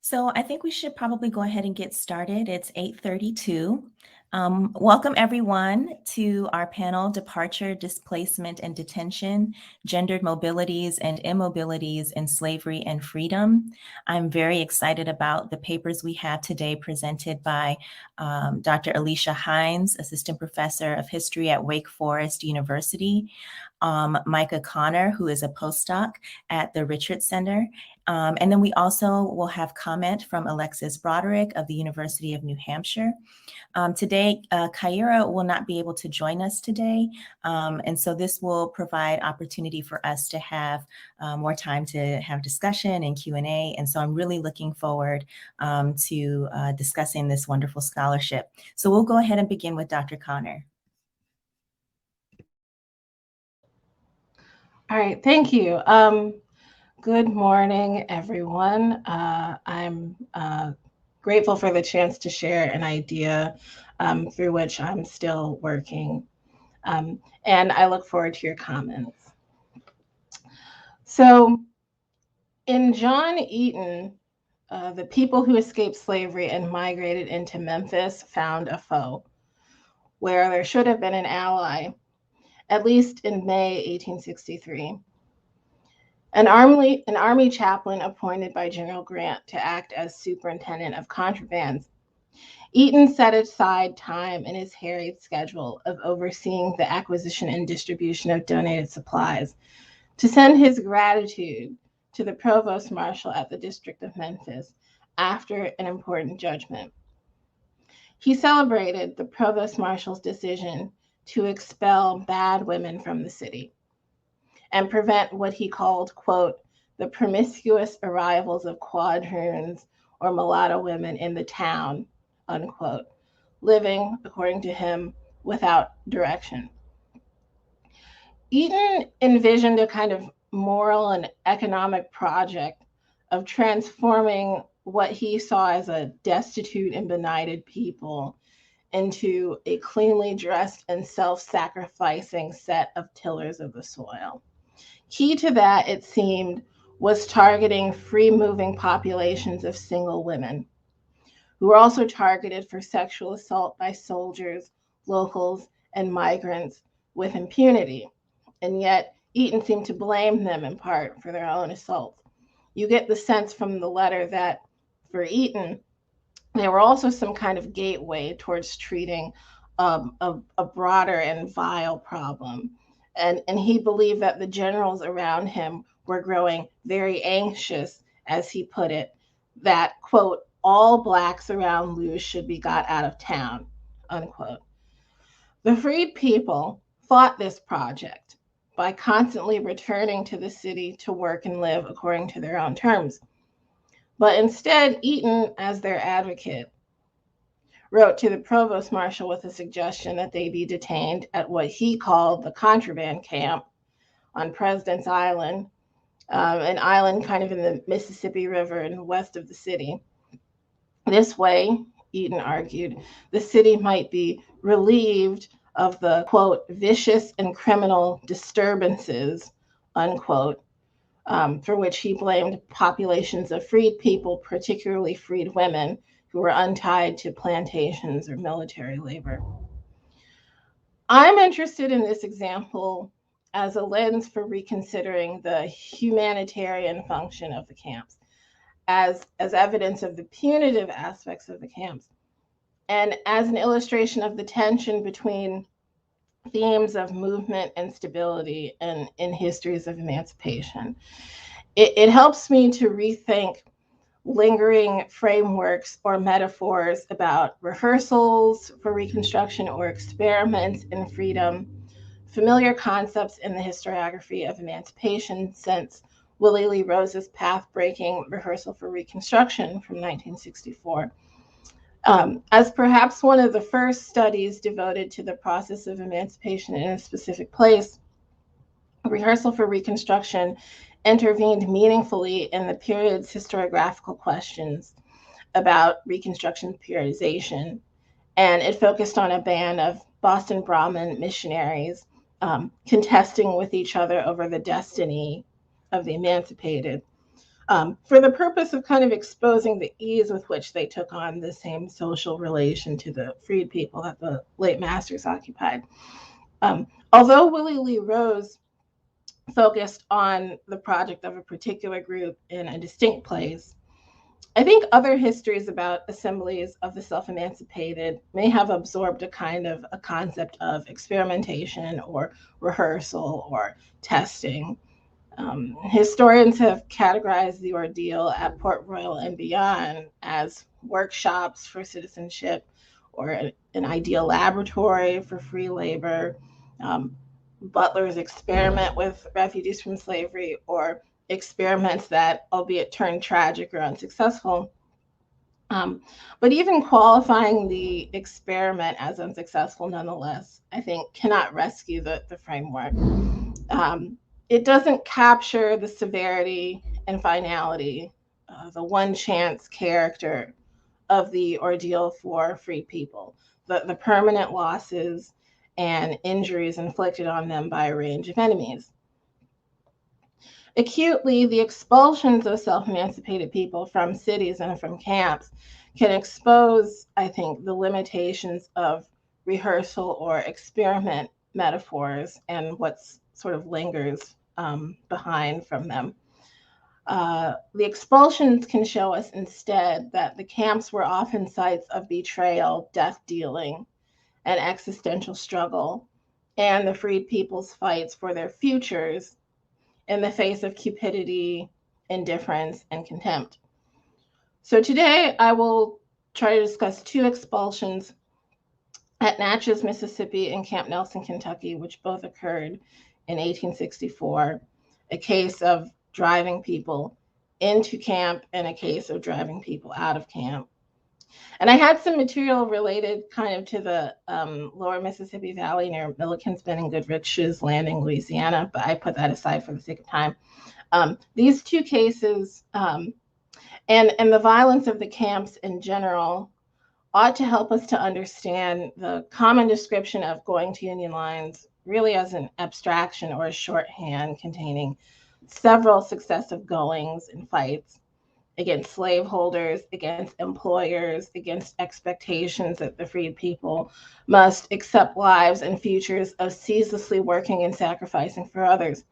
So I think we should probably go ahead and get started. It's 8:32. Welcome everyone to our panel, Departure, Displacement, and Detention, Gendered Mobilities and Immobilities in Slavery and Freedom. I'm very excited about the papers we have today presented by Dr. Alisha Hines, Assistant Professor of History at Wake Forest University, Mycah Connor, who is a postdoc at the Richards Center, and then we also will have comment from Alexis Broderick of the University of New Hampshire. Today, Kyera will not be able to join us today, and so this will provide opportunity for us to have more time to have discussion and Q&A, and so I'm really looking forward to discussing this wonderful scholarship. So we'll go ahead and begin with Dr. Connor. All right, thank you. Good morning, everyone. I'm grateful for the chance to share an idea through which I'm still working, and I look forward to your comments. So, in John Eaton, the people who escaped slavery and migrated into Memphis found a foe, where there should have been an ally, at least in May 1863. An army chaplain appointed by General Grant to act as superintendent of contrabands, Eaton set aside time in his harried schedule of overseeing the acquisition and distribution of donated supplies to send his gratitude to the provost marshal at the District of Memphis after an important judgment. He celebrated the provost marshal's decision to expel bad women from the city and prevent what he called, quote, the promiscuous arrivals of quadroons or mulatto women in the town, unquote, living, according to him, without direction. Eaton envisioned a kind of moral and economic project of transforming what he saw as a destitute and benighted people into a cleanly dressed and self-sacrificing set of tillers of the soil. Key to that, it seemed, was targeting free-moving populations of single women, who were also targeted for sexual assault by soldiers, locals, and migrants with impunity. And yet, Eaton seemed to blame them in part for their own assaults. You get the sense from the letter that for Eaton, they were also some kind of gateway towards treating a broader and vile problem. And he believed that the generals around him were growing very anxious, as he put it, that, quote, all Blacks around Lewes should be got out of town, unquote. The freed people fought this project by constantly returning to the city to work and live according to their own terms. But instead, Eaton, as their advocate, wrote to the provost marshal with a suggestion that they be detained at what he called the contraband camp on President's Island, an island kind of in the Mississippi River and west of the city. This way, Eaton argued, the city might be relieved of the, quote, vicious and criminal disturbances, unquote, for which he blamed populations of freed people, particularly freed women, who were untied to plantations or military labor. I'm interested in this example as a lens for reconsidering the humanitarian function of the camps, as evidence of the punitive aspects of the camps, and as an illustration of the tension between themes of movement and stability and in histories of emancipation. It helps me to rethink lingering frameworks or metaphors about rehearsals for Reconstruction or experiments in freedom, familiar concepts in the historiography of emancipation since Willie Lee Rose's path-breaking rehearsal for Reconstruction from 1964. As perhaps one of the first studies devoted to the process of emancipation in a specific place, rehearsal for Reconstruction intervened meaningfully in the period's historiographical questions about Reconstruction periodization, and it focused on a band of Boston Brahmin missionaries contesting with each other over the destiny of the emancipated. for the purpose of kind of exposing the ease with which they took on the same social relation to the freed people that the late masters occupied. Although Willie Lee Rose focused on the project of a particular group in a distinct place, I think other histories about assemblies of the self-emancipated may have absorbed a kind of a concept of experimentation or rehearsal or testing. Historians have categorized the ordeal at Port Royal and beyond as workshops for citizenship or an ideal laboratory for free labor, Butler's experiment with refugees from slavery, or experiments that, albeit turned tragic or unsuccessful. But even qualifying the experiment as unsuccessful nonetheless, I think cannot rescue the framework. It doesn't capture the severity and finality, the one chance character of the ordeal for free people, the permanent losses and injuries inflicted on them by a range of enemies. Acutely, the expulsions of self-emancipated people from cities and from camps can expose, I think, the limitations of rehearsal or experiment metaphors and what's sort of lingers behind from them. The expulsions can show us instead that the camps were often sites of betrayal, death dealing, and existential struggle, and the freed people's fights for their futures in the face of cupidity, indifference, and contempt. So today I will try to discuss two expulsions at Natchez, Mississippi, and Camp Nelson, Kentucky, which both occurred in 1864, a case of driving people into camp and a case of driving people out of camp. And I had some material related kind of to the lower Mississippi Valley near Milliken's Bend and Goodrich's Landing, Louisiana, but I put that aside for the sake of time. These two cases and the violence of the camps in general ought to help us to understand the common description of going to Union lines really as an abstraction or a shorthand containing several successive goings and fights against slaveholders, against employers, against expectations that the freed people must accept lives and futures of ceaselessly working and sacrificing for others.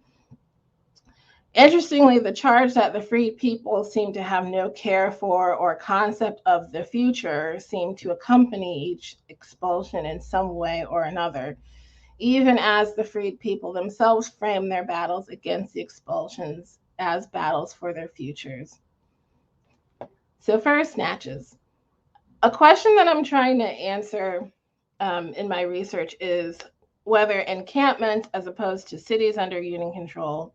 Interestingly, the charge that the freed people seem to have no care for or concept of the future seemed to accompany each expulsion in some way or another, even as the freed people themselves frame their battles against the expulsions as battles for their futures. So first, Natchez. A question that I'm trying to answer in my research is whether encampments, as opposed to cities under Union control,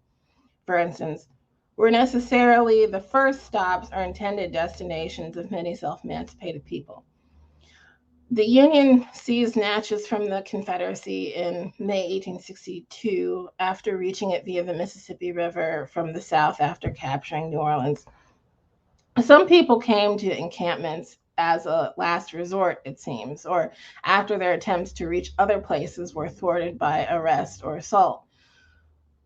for instance, were necessarily the first stops or intended destinations of many self-emancipated people. The Union seized Natchez from the Confederacy in May 1862 after reaching it via the Mississippi River from the south after capturing New Orleans. Some people came to encampments as a last resort, it seems, or after their attempts to reach other places were thwarted by arrest or assault.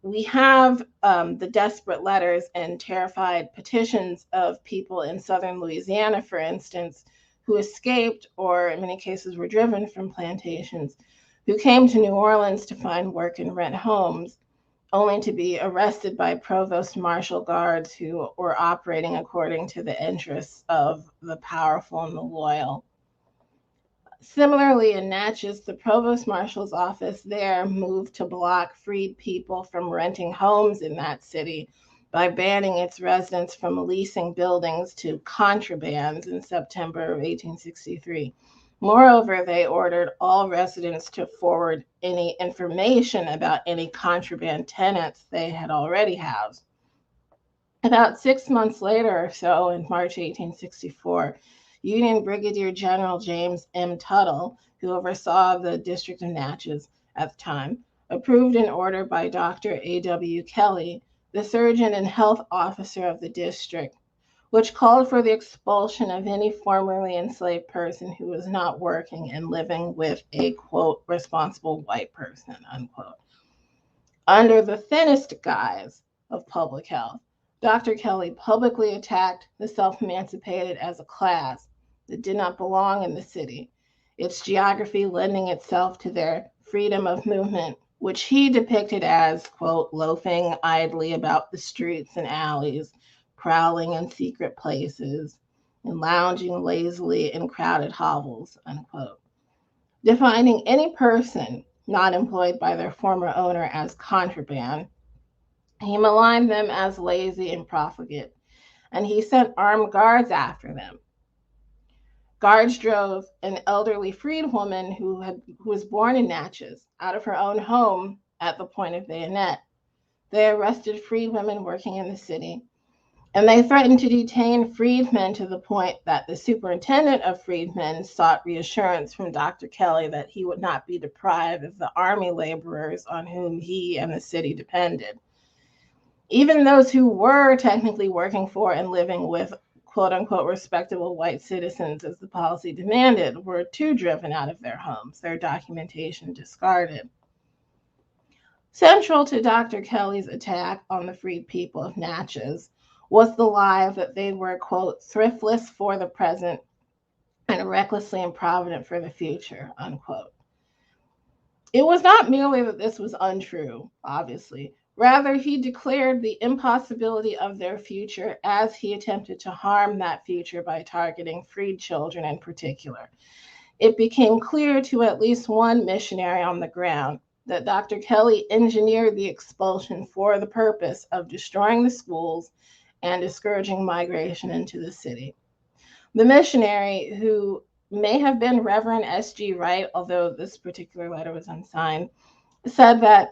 We have the desperate letters and terrified petitions of people in southern Louisiana, for instance, who escaped or in many cases were driven from plantations, who came to New Orleans to find work and rent homes, only to be arrested by provost marshal guards who were operating according to the interests of the powerful and the loyal. Similarly, in Natchez, the provost marshal's office there moved to block freed people from renting homes in that city by banning its residents from leasing buildings to contrabands in September of 1863. Moreover, they ordered all residents to forward any information about any contraband tenants they had already housed. About 6 months later or so, in March 1864, Union Brigadier General James M. Tuttle, who oversaw the District of Natchez at the time, approved an order by Dr. A.W. Kelly, the surgeon and health officer of the district, which called for the expulsion of any formerly enslaved person who was not working and living with a, quote, responsible white person, unquote. Under the thinnest guise of public health, Dr. Kelly publicly attacked the self-emancipated as a class that did not belong in the city, its geography lending itself to their freedom of movement, which he depicted as, quote, loafing idly about the streets and alleys, prowling in secret places, and lounging lazily in crowded hovels, unquote. Defining any person not employed by their former owner as contraband, he maligned them as lazy and profligate, and he sent armed guards after them. Guards drove an elderly freedwoman who was born in Natchez out of her own home at the point of bayonet. They arrested freedwomen working in the city, and they threatened to detain freedmen to the point that the superintendent of freedmen sought reassurance from Dr. Kelly that he would not be deprived of the army laborers on whom he and the city depended. Even those who were technically working for and living with quote unquote respectable white citizens, as the policy demanded, were too driven out of their homes, their documentation discarded. Central to Dr. Kelly's attack on the freed people of Natchez was the lie that they were, quote, thriftless for the present and recklessly improvident for the future, unquote. It was not merely that this was untrue, obviously. Rather, he declared the impossibility of their future as he attempted to harm that future by targeting freed children in particular. It became clear to at least one missionary on the ground that Dr. Kelly engineered the expulsion for the purpose of destroying the schools and discouraging migration into the city. The missionary, who may have been Reverend S.G. Wright, although this particular letter was unsigned, said that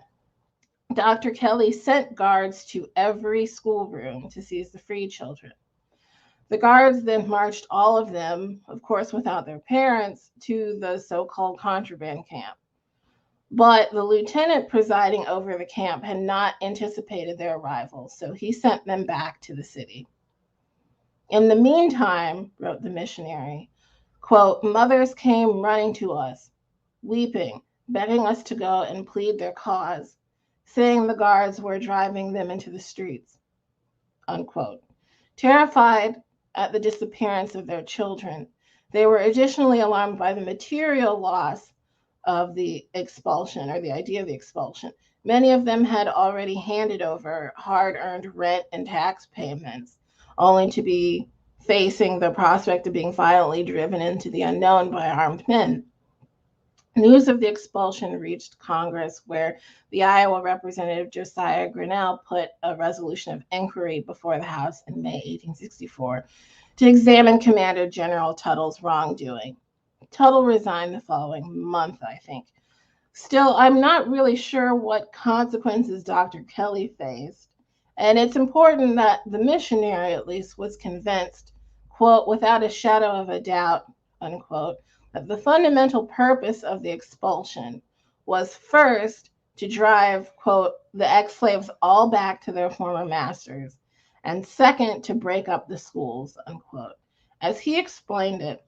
Dr. Kelly sent guards to every schoolroom to seize the freed children. The guards then marched all of them, of course without their parents, to the so-called contraband camp. But the lieutenant presiding over the camp had not anticipated their arrival, so he sent them back to the city. In the meantime, wrote the missionary, quote, mothers came running to us, weeping, begging us to go and plead their cause, saying the guards were driving them into the streets, unquote. Terrified at the disappearance of their children, they were additionally alarmed by the material loss of the expulsion, or the idea of the expulsion. Many of them had already handed over hard-earned rent and tax payments, only to be facing the prospect of being violently driven into the unknown by armed men. News of the expulsion reached Congress, where the Iowa Representative Josiah Grinnell put a resolution of inquiry before the House in May 1864 to examine Commander General Tuttle's wrongdoing. Tuttle resigned the following month, I think. Still, I'm not really sure what consequences Dr. Kelly faced, and it's important that the missionary, at least, was convinced, quote, without a shadow of a doubt, unquote, that the fundamental purpose of the expulsion was first to drive, quote, the ex-slaves all back to their former masters, and second, to break up the schools, unquote. As he explained it,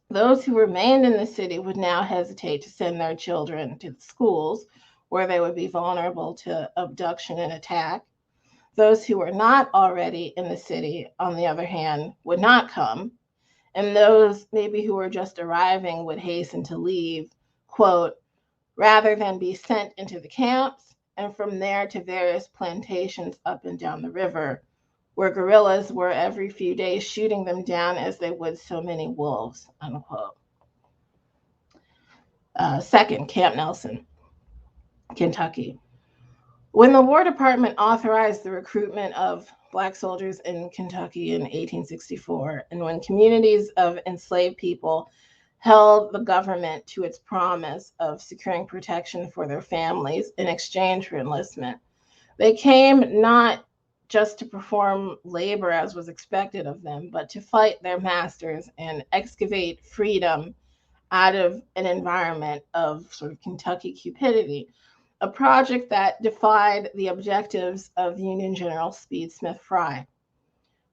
those who remained in the city would now hesitate to send their children to the schools, where they would be vulnerable to abduction and attack. Those who were not already in the city, on the other hand, would not come. And those maybe who were just arriving would hasten to leave, quote, rather than be sent into the camps and from there to various plantations up and down the river, where guerrillas were every few days shooting them down as they would so many wolves, unquote. Second, Camp Nelson, Kentucky. When the War Department authorized the recruitment of Black soldiers in Kentucky in 1864, and when communities of enslaved people held the government to its promise of securing protection for their families in exchange for enlistment, they came not just to perform labor as was expected of them, but to fight their masters and excavate freedom out of an environment of sort of Kentucky cupidity, a project that defied the objectives of Union General Speed Smith Fry.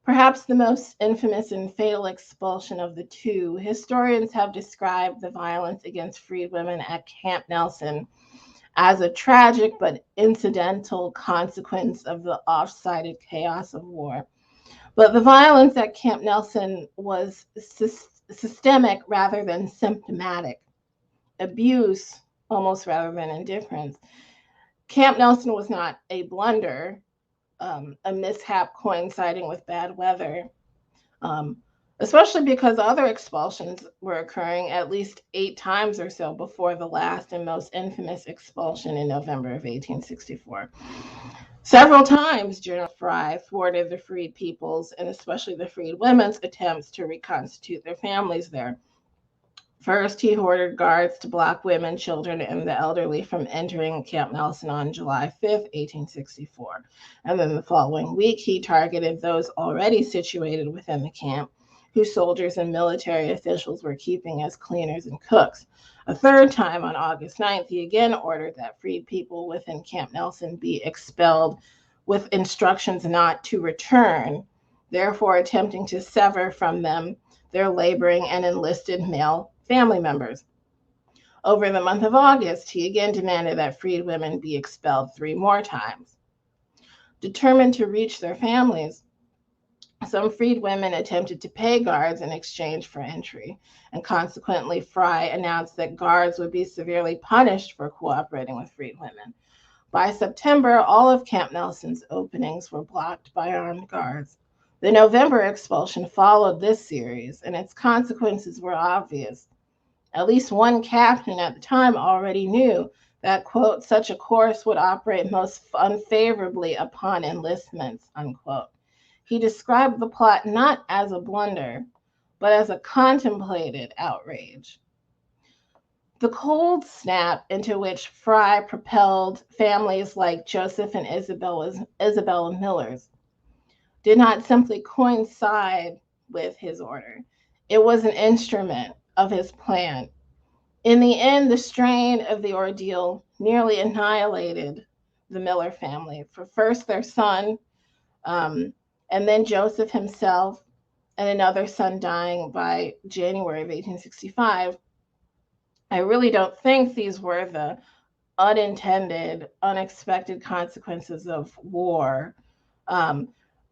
Perhaps the most infamous and fatal expulsion of the two, historians have described the violence against freed women at Camp Nelson as a tragic but incidental consequence of the oft-cited chaos of war. But the violence at Camp Nelson was systemic rather than symptomatic, abuse almost rather than indifference. Camp Nelson was not a blunder, a mishap coinciding with bad weather, um, especially because other expulsions were occurring at least 8 times or so before the last and most infamous expulsion in November of 1864. Several times, General Fry thwarted the freed people's and especially the freed women's attempts to reconstitute their families there. First, he ordered guards to block women, children, and the elderly from entering Camp Nelson on July 5th, 1864. And then the following week, he targeted those already situated within the camp, whose soldiers and military officials were keeping as cleaners and cooks. A third time, on August 9th, he again ordered that freed people within Camp Nelson be expelled with instructions not to return, therefore attempting to sever from them their laboring and enlisted male family members. Over the month of August, he again demanded that freed women be expelled 3 more times. Determined to reach their families, some freed women attempted to pay guards in exchange for entry, and consequently, Fry announced that guards would be severely punished for cooperating with freed women. By September, all of Camp Nelson's openings were blocked by armed guards. The November expulsion followed this series, and its consequences were obvious. At least one captain at the time already knew that, quote, such a course would operate most unfavorably upon enlistments, unquote. He described the plot not as a blunder, but as a contemplated outrage. The cold snap into which Fry propelled families like Joseph and Isabella Miller's did not simply coincide with his order. It was an instrument of his plan. In the end, the strain of the ordeal nearly annihilated the Miller family. For first their son, and then Joseph himself, and another son dying by January of 1865. I really don't think these were the unintended, unexpected consequences of war,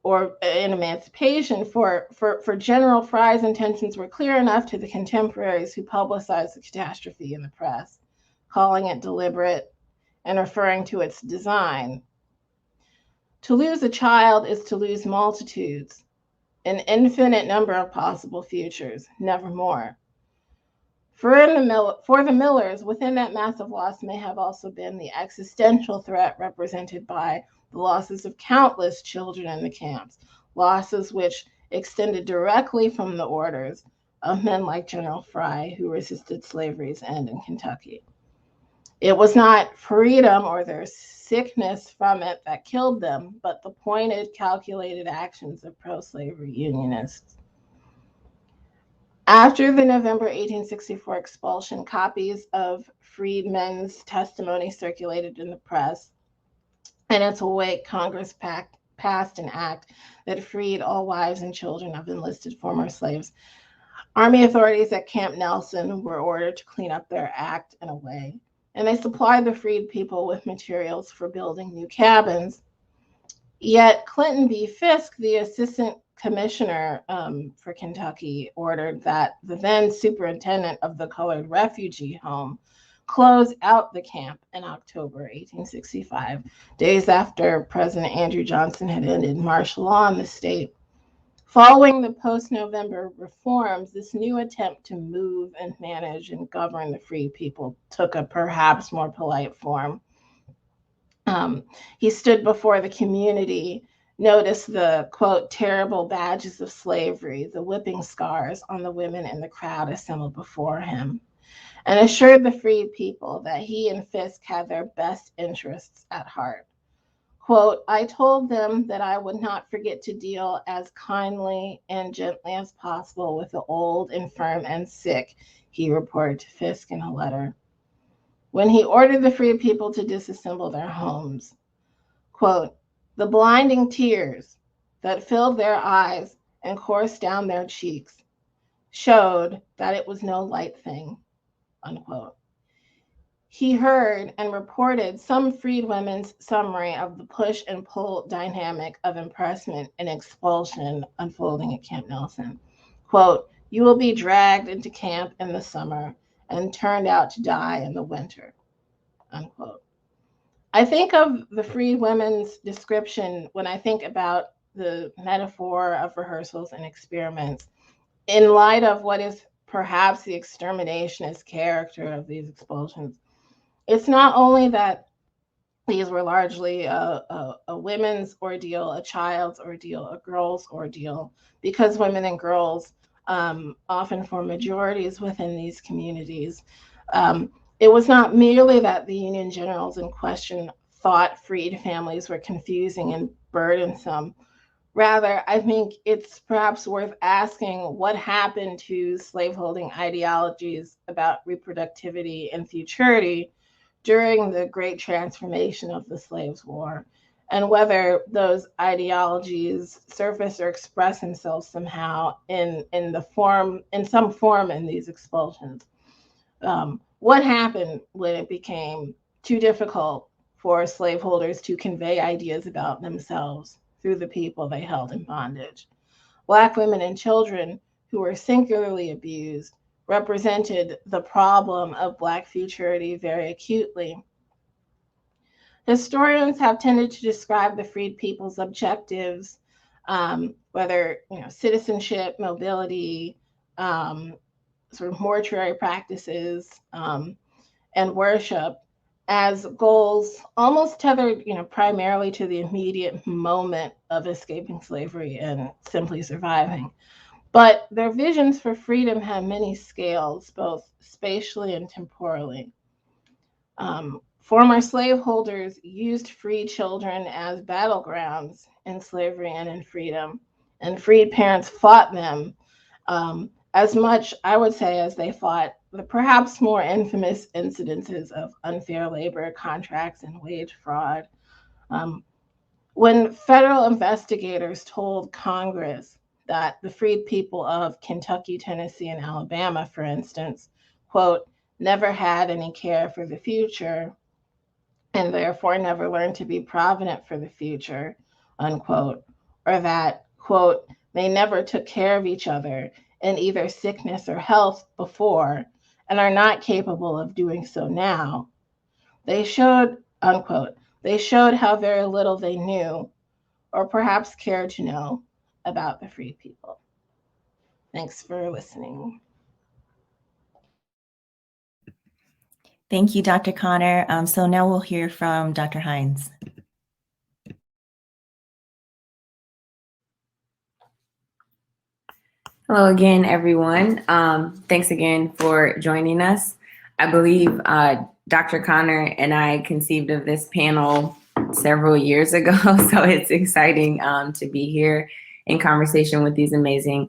or in emancipation. For General Fry's intentions were clear enough to the contemporaries who publicized the catastrophe in the press, calling it deliberate and referring to its design. To lose a child is to lose multitudes, an infinite number of possible futures, never more. For the Millers, within that massive loss may have also been the existential threat represented by the losses of countless children in the camps, losses which extended directly from the orders of men like General Fry, who resisted slavery's end in Kentucky. It was not freedom or their sickness from it that killed them, but the pointed, calculated actions of pro-slavery unionists. After the November 1864 expulsion, copies of freedmen's testimony circulated in the press. In its wake, Congress passed an act that freed all wives and children of enlisted former slaves. Army authorities at Camp Nelson were ordered to clean up their act in a way, and they supplied the freed people with materials for building new cabins. Yet Clinton B. Fisk, the assistant commissioner for Kentucky, ordered that the then superintendent of the colored refugee home close out the camp in October 1865, days after President Andrew Johnson had ended martial law in the state. Following the post-November reforms, this new attempt to move and manage and govern the free people took a perhaps more polite form. He stood before the community, noticed the, quote, terrible badges of slavery, the whipping scars on the women in the crowd assembled before him, and assured the freed people that he and Fisk had their best interests at heart. Quote, I told them that I would not forget to deal as kindly and gently as possible with the old, infirm, and sick, he reported to Fisk in a letter. When he ordered the free people to disassemble their homes, quote, the blinding tears that filled their eyes and coursed down their cheeks showed that it was no light thing, unquote. he heard and reported some freed women's summary of the push and pull dynamic of impressment and expulsion unfolding at Camp Nelson. Quote, "You will be dragged into camp in the summer and turned out to die in the winter," unquote. I think of the freed women's description when I think about the metaphor of rehearsals and experiments in light of what is perhaps the exterminationist character of these expulsions. It's not only that these were largely a women's ordeal, a child's ordeal, a girl's ordeal, because women and girls often form majorities within these communities. It was not merely that the Union generals in question thought freed families were confusing and burdensome. Rather, I think it's perhaps worth asking what happened to slaveholding ideologies about reproductivity and futurity during the great transformation of the slaves' war, and whether those ideologies surface or express themselves somehow in some form in these expulsions. What happened when it became too difficult for slaveholders to convey ideas about themselves through the people they held in bondage? Black women and children who were singularly abused represented the problem of Black futurity very acutely. Historians have tended to describe the freed people's objectives, whether citizenship, mobility, sort of mortuary practices, and worship, as goals almost tethered, primarily to the immediate moment of escaping slavery and simply surviving. But their visions for freedom have many scales, both spatially and temporally. Former slaveholders used freed children as battlegrounds in slavery and in freedom, and freed parents fought them as much, I would say, as they fought the perhaps more infamous incidences of unfair labor contracts and wage fraud. When federal investigators told Congress that the freed people of Kentucky, Tennessee, and Alabama, for instance, quote, never had any care for the future and therefore never learned to be provident for the future, unquote, or that, quote, they never took care of each other in either sickness or health before and are not capable of doing so now, they showed, unquote, they showed how very little they knew or perhaps cared to know about the freed people. Thanks for listening. Thank you, Dr. Connor. So now we'll hear from Dr. Hines. Hello again, everyone. Thanks again for joining us. I believe Dr. Connor and I conceived of this panel several years ago, so it's exciting to be here in conversation with these amazing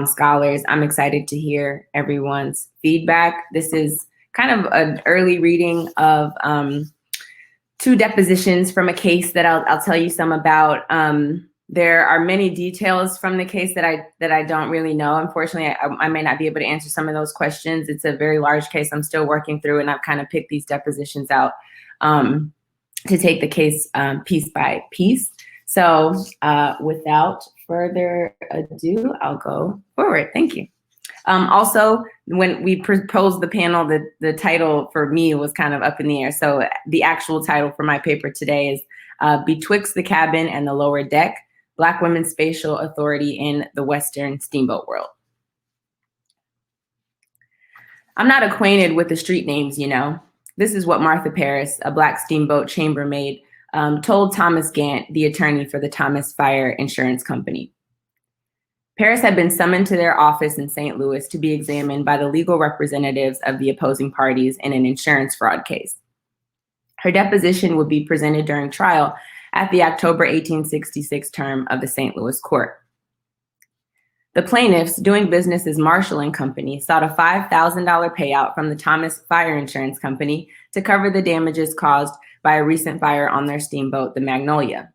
scholars. I'm excited to hear everyone's feedback. This is kind of an early reading of two depositions from a case that I'll tell you some about. There are many details from the case that I don't really know. Unfortunately, I may not be able to answer some of those questions. It's a very large case I'm still working through, and I've kind of picked these depositions out to take the case piece by piece. So without further ado, I'll go forward. Thank you. Also, when we proposed the panel, the title for me was kind of up in the air. So the actual title for my paper today is Betwixt the Cabin and the Lower Deck, Black Women's Spatial Authority in the Western Steamboat World. I'm not acquainted with the street names, you know. This is what Martha Paris, a Black steamboat chambermaid, told Thomas Gant, the attorney for the Thomas Fire Insurance Company. Paris had been summoned to their office in St. Louis to be examined by the legal representatives of the opposing parties in an insurance fraud case. Her deposition would be presented during trial at the October 1866 term of the St. Louis court. The plaintiffs, doing business as Marshall and Company, sought a $5,000 payout from the Thomas Fire Insurance Company to cover the damages caused by a recent fire on their steamboat, the Magnolia.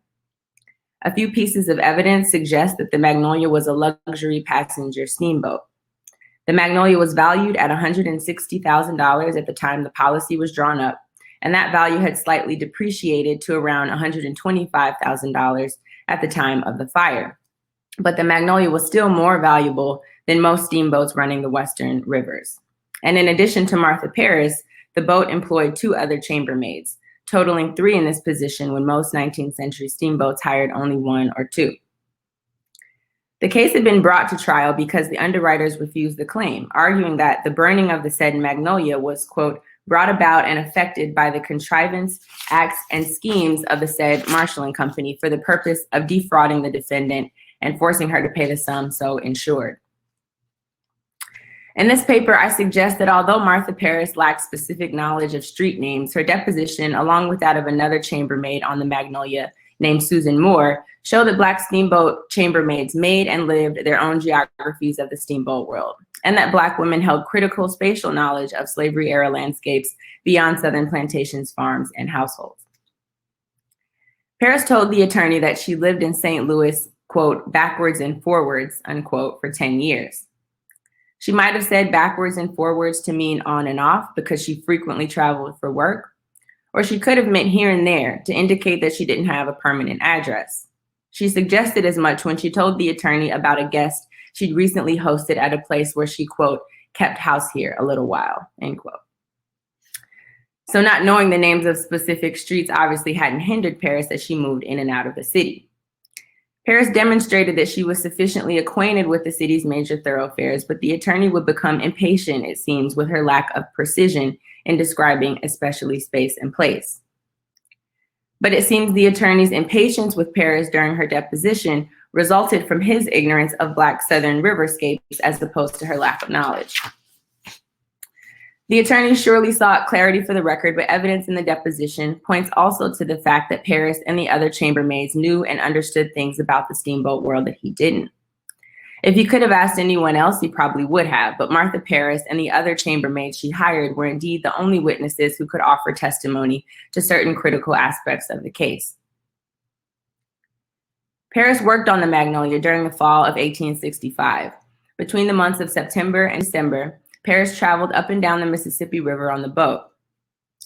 A few pieces of evidence suggest that the Magnolia was a luxury passenger steamboat. The Magnolia was valued at $160,000 at the time the policy was drawn up, and that value had slightly depreciated to around $125,000 at the time of the fire. But the Magnolia was still more valuable than most steamboats running the Western rivers. And in addition to Martha Paris, the boat employed 2 other chambermaids, totaling 3 in this position when most 19th century steamboats hired only 1 or 2. The case had been brought to trial because the underwriters refused the claim, arguing that the burning of the said Magnolia was, quote, brought about and effected by the contrivance, acts, and schemes of the said marshalling company for the purpose of defrauding the defendant and forcing her to pay the sum so insured. In this paper, I suggest that although Martha Paris lacked specific knowledge of street names, her deposition, along with that of another chambermaid on the Magnolia named Susan Moore, show that Black steamboat chambermaids made and lived their own geographies of the steamboat world, and that Black women held critical spatial knowledge of slavery-era landscapes beyond Southern plantations, farms, and households. Paris told the attorney that she lived in St. Louis, quote, backwards and forwards, unquote, for 10 years. She might have said backwards and forwards to mean on and off because she frequently traveled for work, or she could have meant here and there to indicate that she didn't have a permanent address. She suggested as much when she told the attorney about a guest she'd recently hosted at a place where she, quote, kept house here a little while, end quote. So not knowing the names of specific streets obviously hadn't hindered Paris as she moved in and out of the city. Paris demonstrated that she was sufficiently acquainted with the city's major thoroughfares, but the attorney would become impatient, it seems, with her lack of precision in describing especially space and place. But it seems the attorney's impatience with Paris during her deposition resulted from his ignorance of Black Southern riverscapes as opposed to her lack of knowledge. The attorney surely sought clarity for the record, but evidence in the deposition points also to the fact that Paris and the other chambermaids knew and understood things about the steamboat world that he didn't. If he could have asked anyone else, he probably would have, but Martha Paris and the other chambermaids she hired were indeed the only witnesses who could offer testimony to certain critical aspects of the case. Paris worked on the Magnolia during the fall of 1865. Between the months of September and December, Paris traveled up and down the Mississippi River on the boat.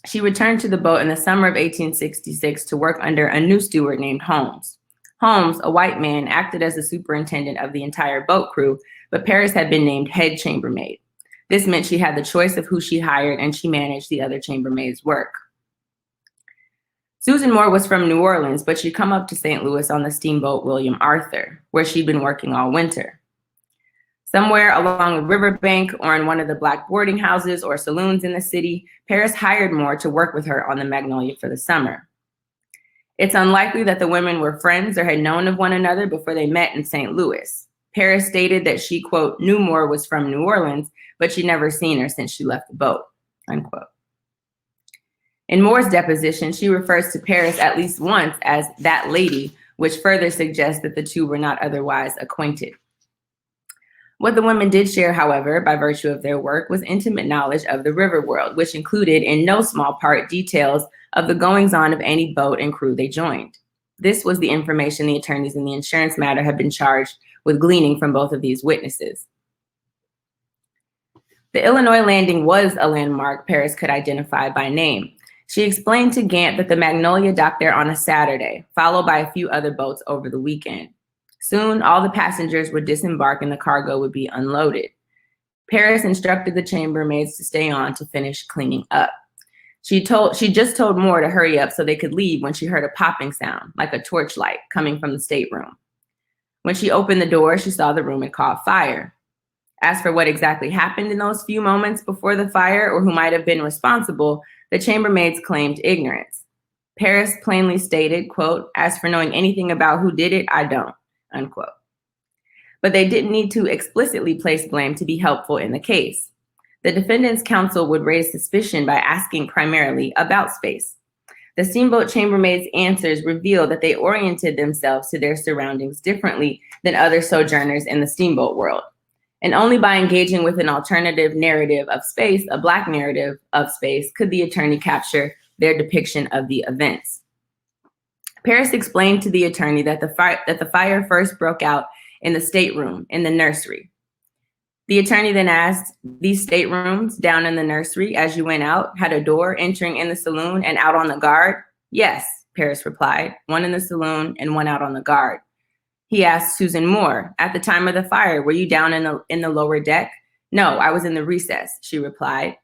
She returned to the boat in the summer of 1866 to work under a new steward named Holmes. Holmes, a white man, acted as the superintendent of the entire boat crew, but Paris had been named head chambermaid. This meant she had the choice of who she hired, and she managed the other chambermaids' work. Susan Moore was from New Orleans, but she'd come up to St. Louis on the steamboat William Arthur, where she'd been working all winter. Somewhere along the riverbank or in one of the Black boarding houses or saloons in the city, Paris hired Moore to work with her on the Magnolia for the summer. It's unlikely that the women were friends or had known of one another before they met in St. Louis. Paris stated that she, quote, knew Moore was from New Orleans, but she'd never seen her since she left the boat, unquote. In Moore's deposition, she refers to Paris at least once as that lady, which further suggests that the two were not otherwise acquainted. What the women did share, however, by virtue of their work, was intimate knowledge of the river world, which included in no small part details of the goings-on of any boat and crew they joined. This was the information the attorneys in the insurance matter had been charged with gleaning from both of these witnesses. The Illinois landing was a landmark Paris could identify by name. She explained to Gant that the Magnolia docked there on a Saturday, followed by a few other boats over the weekend. Soon, all the passengers would disembark and the cargo would be unloaded. Paris instructed the chambermaids to stay on to finish cleaning up. She just told Moore to hurry up so they could leave when she heard a popping sound, like a torchlight, coming from the stateroom. When she opened the door, she saw the room had caught fire. As for what exactly happened in those few moments before the fire or who might have been responsible, the chambermaids claimed ignorance. Paris plainly stated, quote, as for knowing anything about who did it, I don't, unquote. But they didn't need to explicitly place blame to be helpful in the case. The defendant's counsel would raise suspicion by asking primarily about space. The steamboat chambermaids' answers revealed that they oriented themselves to their surroundings differently than other sojourners in the steamboat world. And only by engaging with an alternative narrative of space, a Black narrative of space, could the attorney capture their depiction of the events. Paris explained to the attorney that the fire first broke out in the stateroom, in the nursery. The attorney then asked, these staterooms down in the nursery as you went out had a door entering in the saloon and out on the guard? Yes, Paris replied, one in the saloon and one out on the guard. He asked Susan Moore, at the time of the fire, were you down in the lower deck? No, I was in the recess, she replied.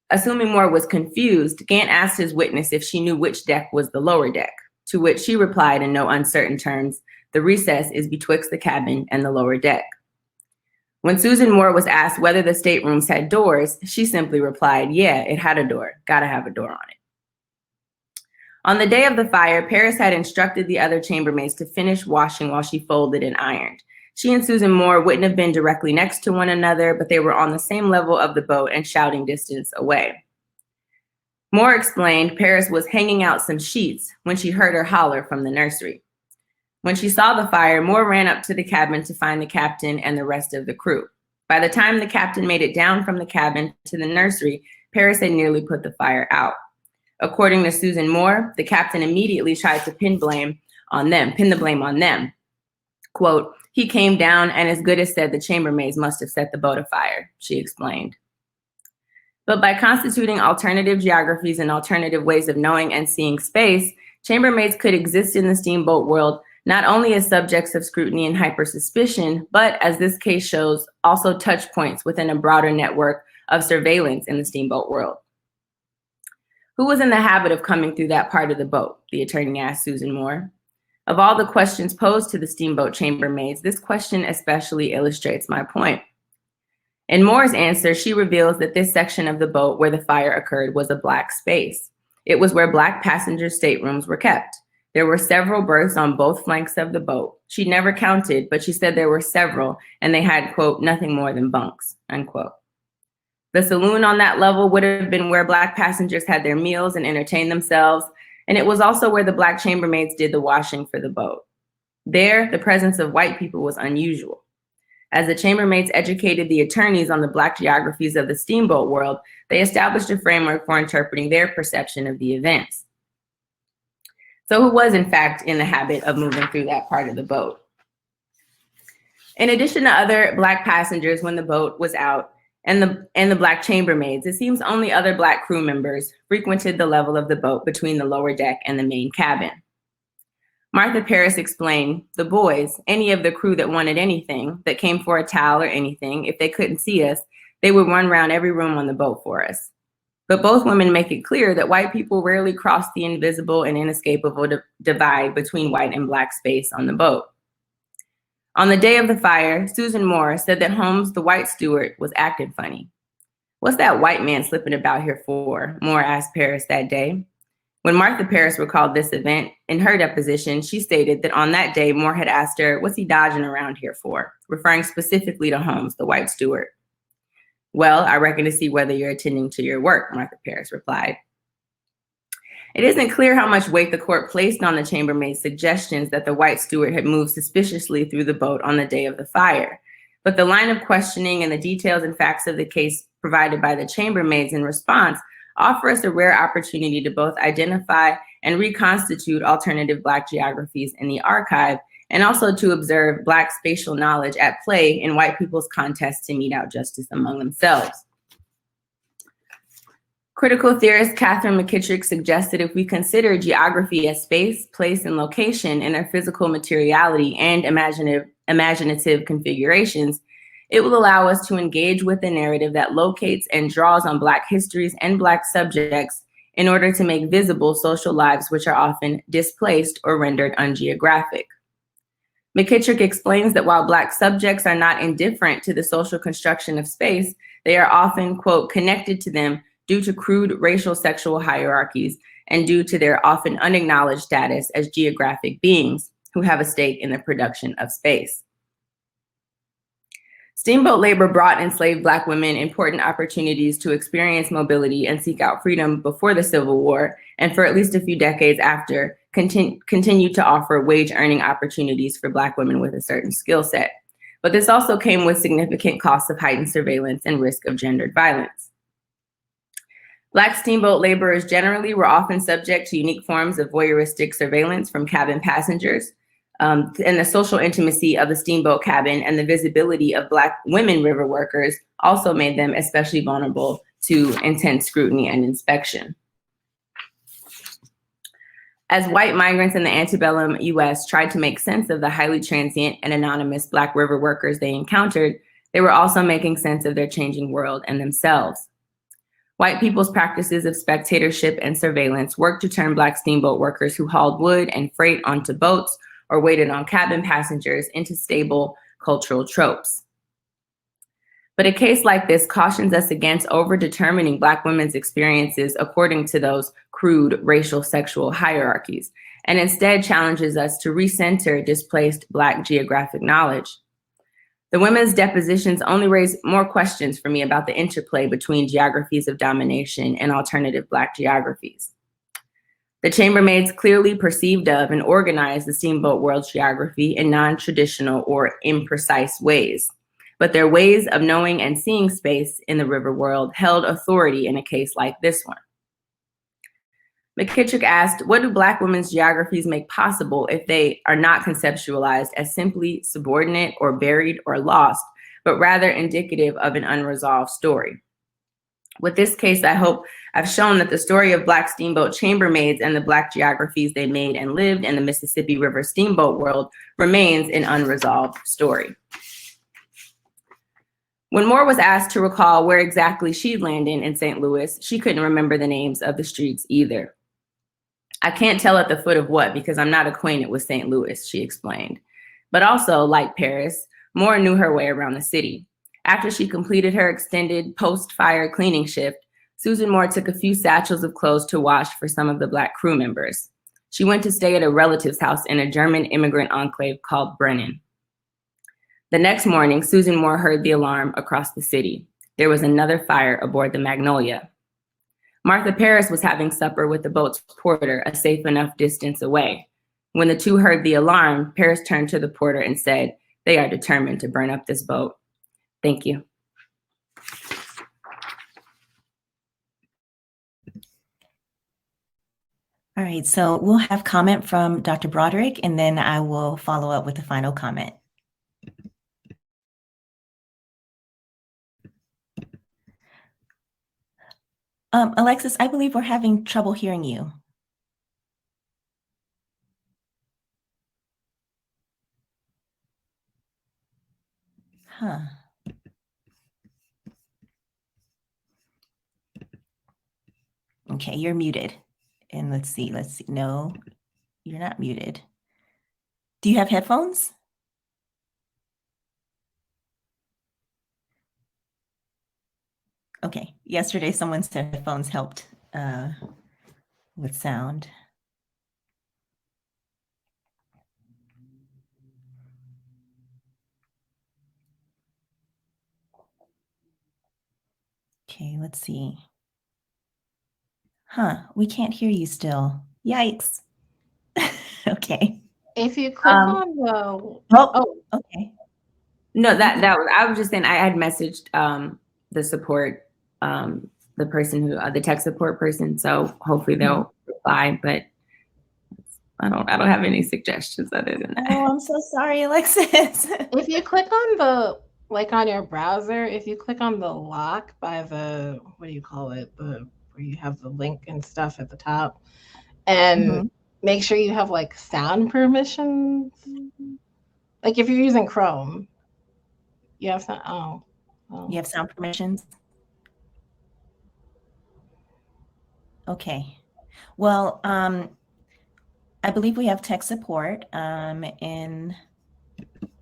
Assuming Moore was confused, Gant asked his witness if she knew which deck was the lower deck, to which she replied in no uncertain terms, the recess is betwixt the cabin and the lower deck. When Susan Moore was asked whether the staterooms had doors, she simply replied, yeah, it had a door, gotta have a door on it. On the day of the fire, Paris had instructed the other chambermaids to finish washing while she folded and ironed. She and Susan Moore wouldn't have been directly next to one another, but they were on the same level of the boat and shouting distance away. Moore explained Paris was hanging out some sheets when she heard her holler from the nursery. When she saw the fire, Moore ran up to the cabin to find the captain and the rest of the crew. By the time the captain made it down from the cabin to the nursery, Paris had nearly put the fire out. According to Susan Moore, the captain immediately tried to pin the blame on them. Quote, he came down and as good as said the chambermaids must have set the boat afire, she explained. But by constituting alternative geographies and alternative ways of knowing and seeing space, chambermaids could exist in the steamboat world not only as subjects of scrutiny and hypersuspicion, but as this case shows, also touch points within a broader network of surveillance in the steamboat world. Who was in the habit of coming through that part of the boat? The attorney asked Susan Moore. Of all the questions posed to the steamboat chambermaids, this question especially illustrates my point. In Moore's answer, she reveals that this section of the boat where the fire occurred was a black space. It was where Black passenger staterooms were kept. There were several berths on both flanks of the boat. She never counted, but she said there were several, and they had, quote, nothing more than bunks, unquote. The saloon on that level would have been where Black passengers had their meals and entertained themselves, and it was also where the Black chambermaids did the washing for the boat. There, the presence of white people was unusual. As the chambermaids educated the attorneys on the Black geographies of the steamboat world, they established a framework for interpreting their perception of the events. So who was, in fact, in the habit of moving through that part of the boat? In addition to other Black passengers when the boat was out and the Black chambermaids, it seems only other Black crew members frequented the level of the boat between the lower deck and the main cabin. Martha Paris explained, the boys, any of the crew that wanted anything, that came for a towel or anything, if they couldn't see us, they would run around every room on the boat for us. But both women make it clear that white people rarely cross the invisible and inescapable divide between white and Black space on the boat. On the day of the fire, Susan Moore said that Holmes, the white steward, was acting funny. What's that white man slipping about here for? Moore asked Paris that day. When Martha Paris recalled this event, in her deposition, she stated that on that day, Moore had asked her, what's he dodging around here for? Referring specifically to Holmes, the white steward. Well, I reckon to see whether you're attending to your work, Martha Paris replied. It isn't clear how much weight the court placed on the chambermaid's suggestions that the white steward had moved suspiciously through the boat on the day of the fire. But the line of questioning and the details and facts of the case provided by the chambermaids in response offer us a rare opportunity to both identify and reconstitute alternative Black geographies in the archive, and also to observe Black spatial knowledge at play in white people's contests to mete out justice among themselves. Critical theorist Catherine McKittrick suggested if we consider geography as space, place, and location in their physical materiality and imaginative configurations, it will allow us to engage with the narrative that locates and draws on Black histories and Black subjects in order to make visible social lives which are often displaced or rendered ungeographic. McKittrick explains that while Black subjects are not indifferent to the social construction of space, they are often, quote, connected to them due to crude racial sexual hierarchies and due to their often unacknowledged status as geographic beings who have a stake in the production of space. Steamboat labor brought enslaved Black women important opportunities to experience mobility and seek out freedom before the Civil War, and for at least a few decades after, continued to offer wage-earning opportunities for Black women with a certain skill set. But this also came with significant costs of heightened surveillance and risk of gendered violence. Black steamboat laborers generally were often subject to unique forms of voyeuristic surveillance from cabin passengers. and the social intimacy of the steamboat cabin and the visibility of Black women river workers also made them especially vulnerable to intense scrutiny and inspection. As white migrants in the antebellum US tried to make sense of the highly transient and anonymous Black river workers they encountered, they were also making sense of their changing world and themselves. White people's practices of spectatorship and surveillance worked to turn Black steamboat workers who hauled wood and freight onto boats or waited on cabin passengers into stable cultural tropes. But a case like this cautions us against over-determining Black women's experiences according to those crude racial sexual hierarchies, and instead challenges us to recenter displaced Black geographic knowledge. The women's depositions only raise more questions for me about the interplay between geographies of domination and alternative Black geographies. The chambermaids clearly perceived of and organized the steamboat world's geography in non-traditional or imprecise ways, but their ways of knowing and seeing space in the river world held authority in a case like this one. McKittrick asked, what do Black women's geographies make possible if they are not conceptualized as simply subordinate or buried or lost, but rather indicative of an unresolved story? With this case, I hope I've shown that the story of Black steamboat chambermaids and the Black geographies they made and lived in the Mississippi River steamboat world remains an unresolved story. When Moore was asked to recall where exactly she'd landed in St. Louis, she couldn't remember the names of the streets either. I can't tell at the foot of what because I'm not acquainted with St. Louis, she explained. But also, like Paris, Moore knew her way around the city. After she completed her extended post-fire cleaning shift, Susan Moore took a few satchels of clothes to wash for some of the Black crew members. She went to stay at a relative's house in a German immigrant enclave called Brennan. The next morning, Susan Moore heard the alarm across the city. There was another fire aboard the Magnolia. Martha Paris was having supper with the boat's porter, a safe enough distance away. When the two heard the alarm, Paris turned to the porter and said, "They are determined to burn up this boat." Thank you. All right, so we'll have comment from Dr. Broderick, and then I will follow up with the final comment. Alexis, I believe we're having trouble hearing you. Huh. Okay, you're muted. And let's see. No, you're not muted. Do you have headphones? Okay, yesterday someone said headphones helped with sound. Okay, let's see. Huh, we can't hear you still. Yikes. Okay. If you click on the okay. No, that was, I was just saying I had messaged the support, the person who, the tech support person. So hopefully they'll reply, but I don't have any suggestions other than that. Oh, I'm so sorry, Alexis. If you click on the, like on your browser, if you click on the lock by the, what do you call it? Where you have the link and stuff at the top, and make sure you have like sound permissions. Like if you're using Chrome, you have some, You have sound permissions? Okay. Well, I believe we have tech support in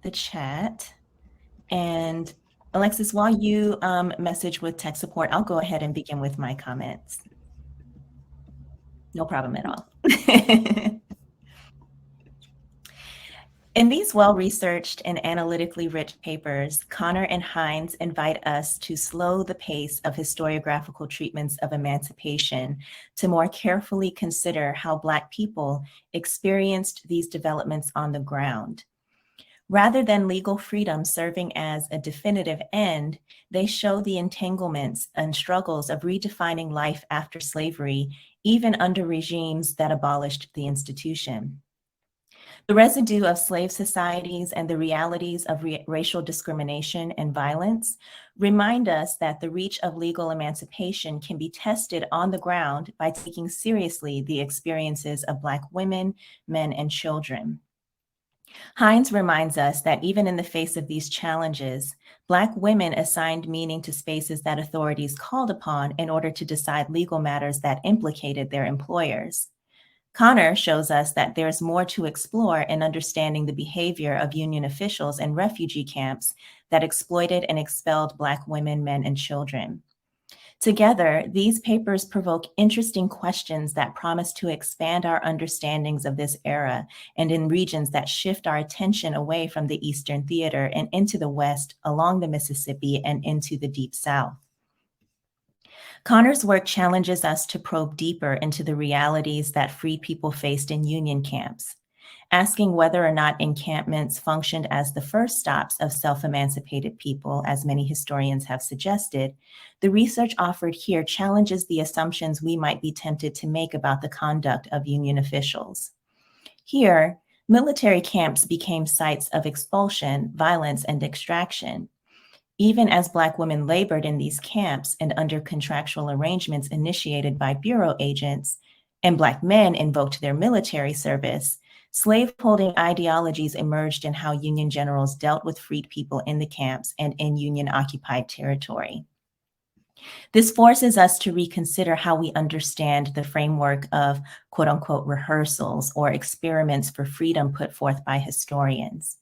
the chat. And Alexis, while you message with tech support, I'll go ahead and begin with my comments. No problem at all. In these well-researched and analytically rich papers, Connor and Hines invite us to slow the pace of historiographical treatments of emancipation to more carefully consider how Black people experienced these developments on the ground. Rather than legal freedom serving as a definitive end, they show the entanglements and struggles of redefining life after slavery, even under regimes that abolished the institution. The residue of slave societies and the realities of racial discrimination and violence remind us that the reach of legal emancipation can be tested on the ground by taking seriously the experiences of Black women, men, and children. Hines reminds us that even in the face of these challenges, Black women assigned meaning to spaces that authorities called upon in order to decide legal matters that implicated their employers. Connor shows us that there's more to explore in understanding the behavior of Union officials in refugee camps that exploited and expelled Black women, men, and children. Together, these papers provoke interesting questions that promise to expand our understandings of this era and in regions that shift our attention away from the Eastern Theater and into the West, along the Mississippi, and into the Deep South. Connor's work challenges us to probe deeper into the realities that freed people faced in Union camps, asking whether or not encampments functioned as the first stops of self-emancipated people, as many historians have suggested. The research offered here challenges the assumptions we might be tempted to make about the conduct of Union officials. Here, military camps became sites of expulsion, violence, and extraction. Even as Black women labored in these camps and under contractual arrangements initiated by bureau agents, and Black men invoked their military service, slaveholding ideologies emerged in how Union generals dealt with freed people in the camps and in Union-occupied territory. This forces us to reconsider how we understand the framework of quote-unquote rehearsals or experiments for freedom put forth by historians.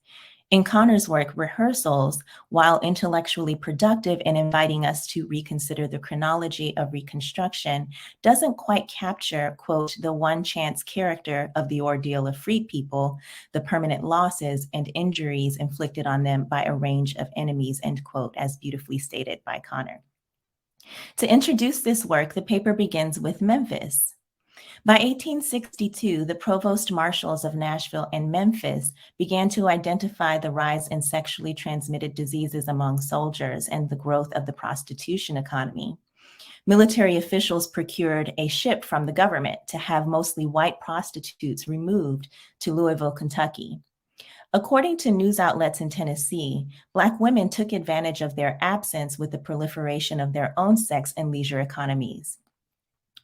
In Connor's work, rehearsals, while intellectually productive in inviting us to reconsider the chronology of Reconstruction, doesn't quite capture, quote, the one chance character of the ordeal of freed people, the permanent losses and injuries inflicted on them by a range of enemies, end quote, as beautifully stated by Connor. To introduce this work, the paper begins with Memphis. By 1862, the provost marshals of Nashville and Memphis began to identify the rise in sexually transmitted diseases among soldiers and the growth of the prostitution economy. Military officials procured a ship from the government to have mostly white prostitutes removed to Louisville, Kentucky. According to news outlets in Tennessee, Black women took advantage of their absence with the proliferation of their own sex and leisure economies.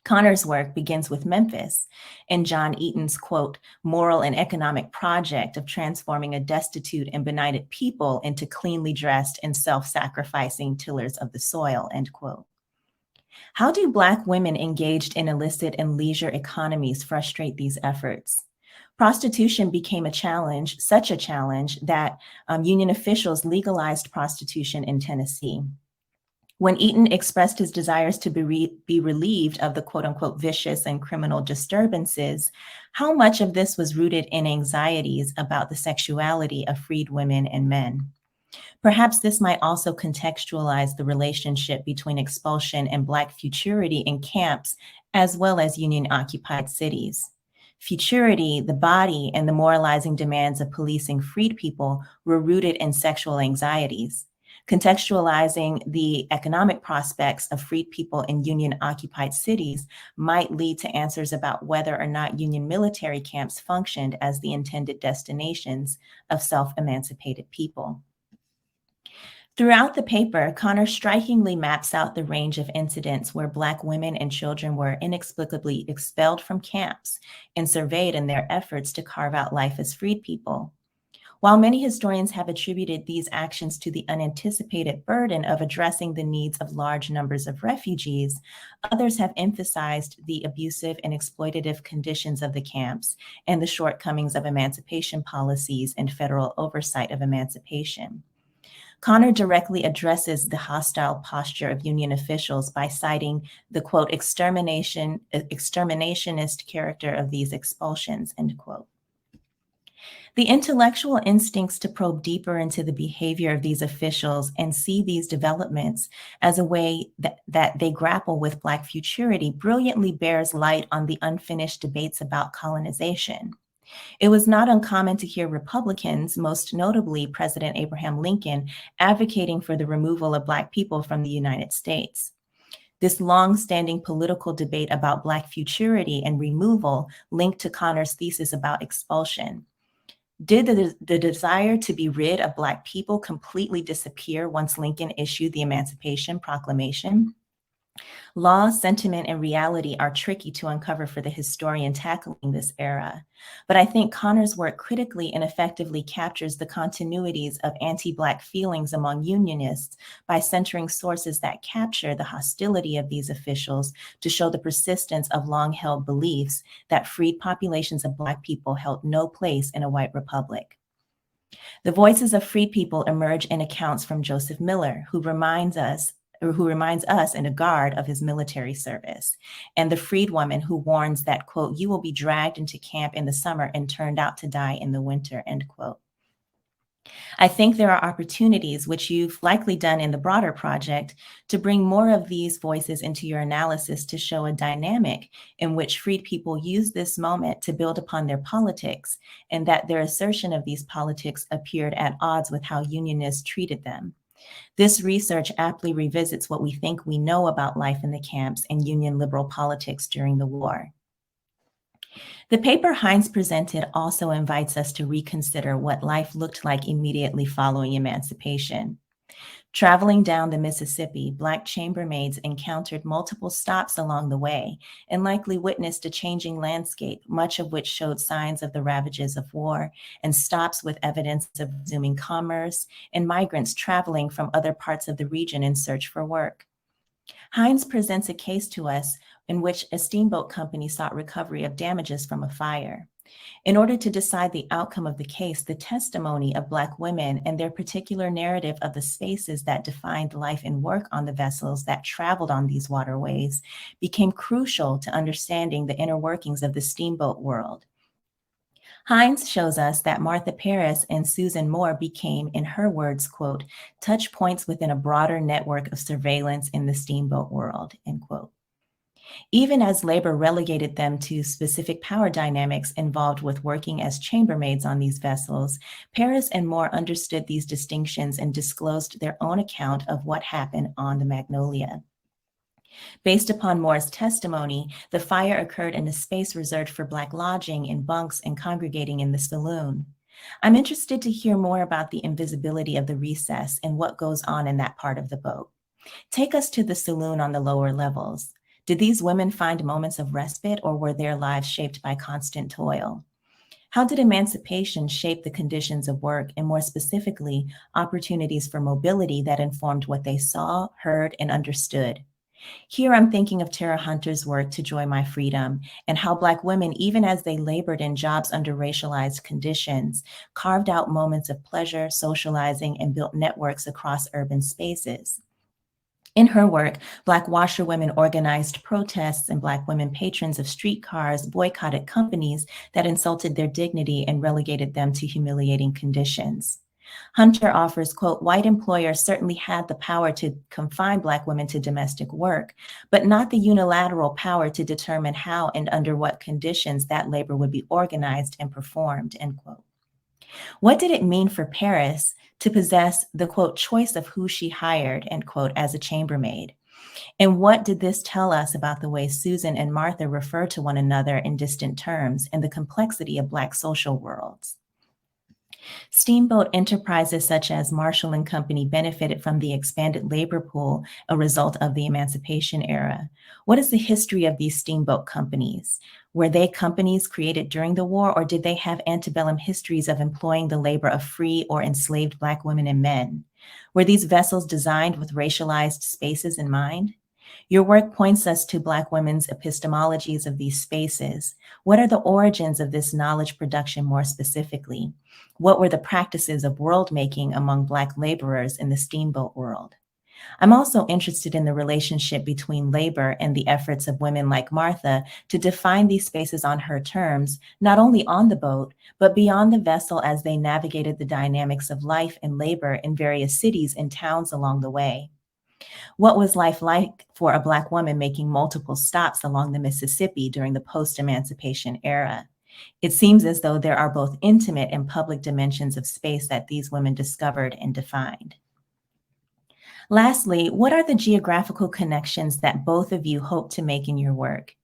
Connor's work begins with Memphis and John Eaton's, quote, moral and economic project of transforming a destitute and benighted people into cleanly dressed and self-sacrificing tillers of the soil, end quote. How do Black women engaged in illicit and leisure economies frustrate these efforts? Prostitution became a challenge, such a challenge that Union officials legalized prostitution in Tennessee. When Eaton expressed his desires to be relieved of the quote unquote vicious and criminal disturbances, how much of this was rooted in anxieties about the sexuality of freed women and men? Perhaps this might also contextualize the relationship between expulsion and Black futurity in camps, as well as Union-occupied cities. Futurity, the body, and the moralizing demands of policing freed people were rooted in sexual anxieties. Contextualizing the economic prospects of freed people in Union-occupied cities might lead to answers about whether or not Union military camps functioned as the intended destinations of self-emancipated people. Throughout the paper, Connor strikingly maps out the range of incidents where Black women and children were inexplicably expelled from camps and surveyed in their efforts to carve out life as freed people. While many historians have attributed these actions to the unanticipated burden of addressing the needs of large numbers of refugees, others have emphasized the abusive and exploitative conditions of the camps and the shortcomings of emancipation policies and federal oversight of emancipation. Connor directly addresses the hostile posture of Union officials by citing the, quote, exterminationist character of these expulsions, end quote. The intellectual instincts to probe deeper into the behavior of these officials and see these developments as a way that they grapple with Black futurity brilliantly bears light on the unfinished debates about colonization. It was not uncommon to hear Republicans, most notably President Abraham Lincoln, advocating for the removal of Black people from the United States. This long-standing political debate about Black futurity and removal linked to Connor's thesis about expulsion. Did the desire to be rid of Black people completely disappear once Lincoln issued the Emancipation Proclamation? Law, sentiment, and reality are tricky to uncover for the historian tackling this era. But I think Connor's work critically and effectively captures the continuities of anti-Black feelings among Unionists by centering sources that capture the hostility of these officials to show the persistence of long-held beliefs that freed populations of Black people held no place in a white republic. The voices of freed people emerge in accounts from Joseph Miller, who reminds us in a guard of his military service, and the freed woman who warns that, quote, "you will be dragged into camp in the summer and turned out to die in the winter," end quote. I think there are opportunities, which you've likely done in the broader project, to bring more of these voices into your analysis to show a dynamic in which freed people use this moment to build upon their politics, and that their assertion of these politics appeared at odds with how Unionists treated them. This research aptly revisits what we think we know about life in the camps and Union liberal politics during the war. The paper Hines presented also invites us to reconsider what life looked like immediately following emancipation. Traveling down the Mississippi, Black chambermaids encountered multiple stops along the way and likely witnessed a changing landscape, much of which showed signs of the ravages of war, and stops with evidence of resuming commerce, and migrants traveling from other parts of the region in search for work. Hines presents a case to us in which a steamboat company sought recovery of damages from a fire. In order to decide the outcome of the case, the testimony of Black women and their particular narrative of the spaces that defined life and work on the vessels that traveled on these waterways became crucial to understanding the inner workings of the steamboat world. Hines shows us that Martha Paris and Susan Moore became, in her words, quote, "touch points within a broader network of surveillance in the steamboat world," end quote. Even as labor relegated them to specific power dynamics involved with working as chambermaids on these vessels, Paris and Moore understood these distinctions and disclosed their own account of what happened on the Magnolia. Based upon Moore's testimony, the fire occurred in a space reserved for Black lodging in bunks and congregating in the saloon. I'm interested to hear more about the invisibility of the recess and what goes on in that part of the boat. Take us to the saloon on the lower levels. Did these women find moments of respite, or were their lives shaped by constant toil? How did emancipation shape the conditions of work, and more specifically, opportunities for mobility that informed what they saw, heard, and understood? Here I'm thinking of Tara Hunter's work To Joy My Freedom, and how Black women, even as they labored in jobs under racialized conditions, carved out moments of pleasure, socializing, and built networks across urban spaces. In her work, Black washerwomen organized protests, and Black women patrons of streetcars boycotted companies that insulted their dignity and relegated them to humiliating conditions. Hunter offers, quote, "white employers certainly had the power to confine Black women to domestic work, but not the unilateral power to determine how and under what conditions that labor would be organized and performed," end quote. What did it mean for Paris to possess the, quote, "choice of who she hired," end quote, as a chambermaid? And what did this tell us about the way Susan and Martha refer to one another in distant terms and the complexity of Black social worlds? Steamboat enterprises such as Marshall and Company benefited from the expanded labor pool, a result of the Emancipation era. What is the history of these steamboat companies? Were they companies created during the war, or did they have antebellum histories of employing the labor of free or enslaved Black women and men? Were these vessels designed with racialized spaces in mind? Your work points us to Black women's epistemologies of these spaces. What are the origins of this knowledge production more specifically? What were the practices of world making among Black laborers in the steamboat world? I'm also interested in the relationship between labor and the efforts of women like Martha to define these spaces on her terms, not only on the boat, but beyond the vessel as they navigated the dynamics of life and labor in various cities and towns along the way. What was life like for a Black woman making multiple stops along the Mississippi during the post-emancipation era? It seems as though there are both intimate and public dimensions of space that these women discovered and defined. Lastly, what are the geographical connections that both of you hope to make in your work?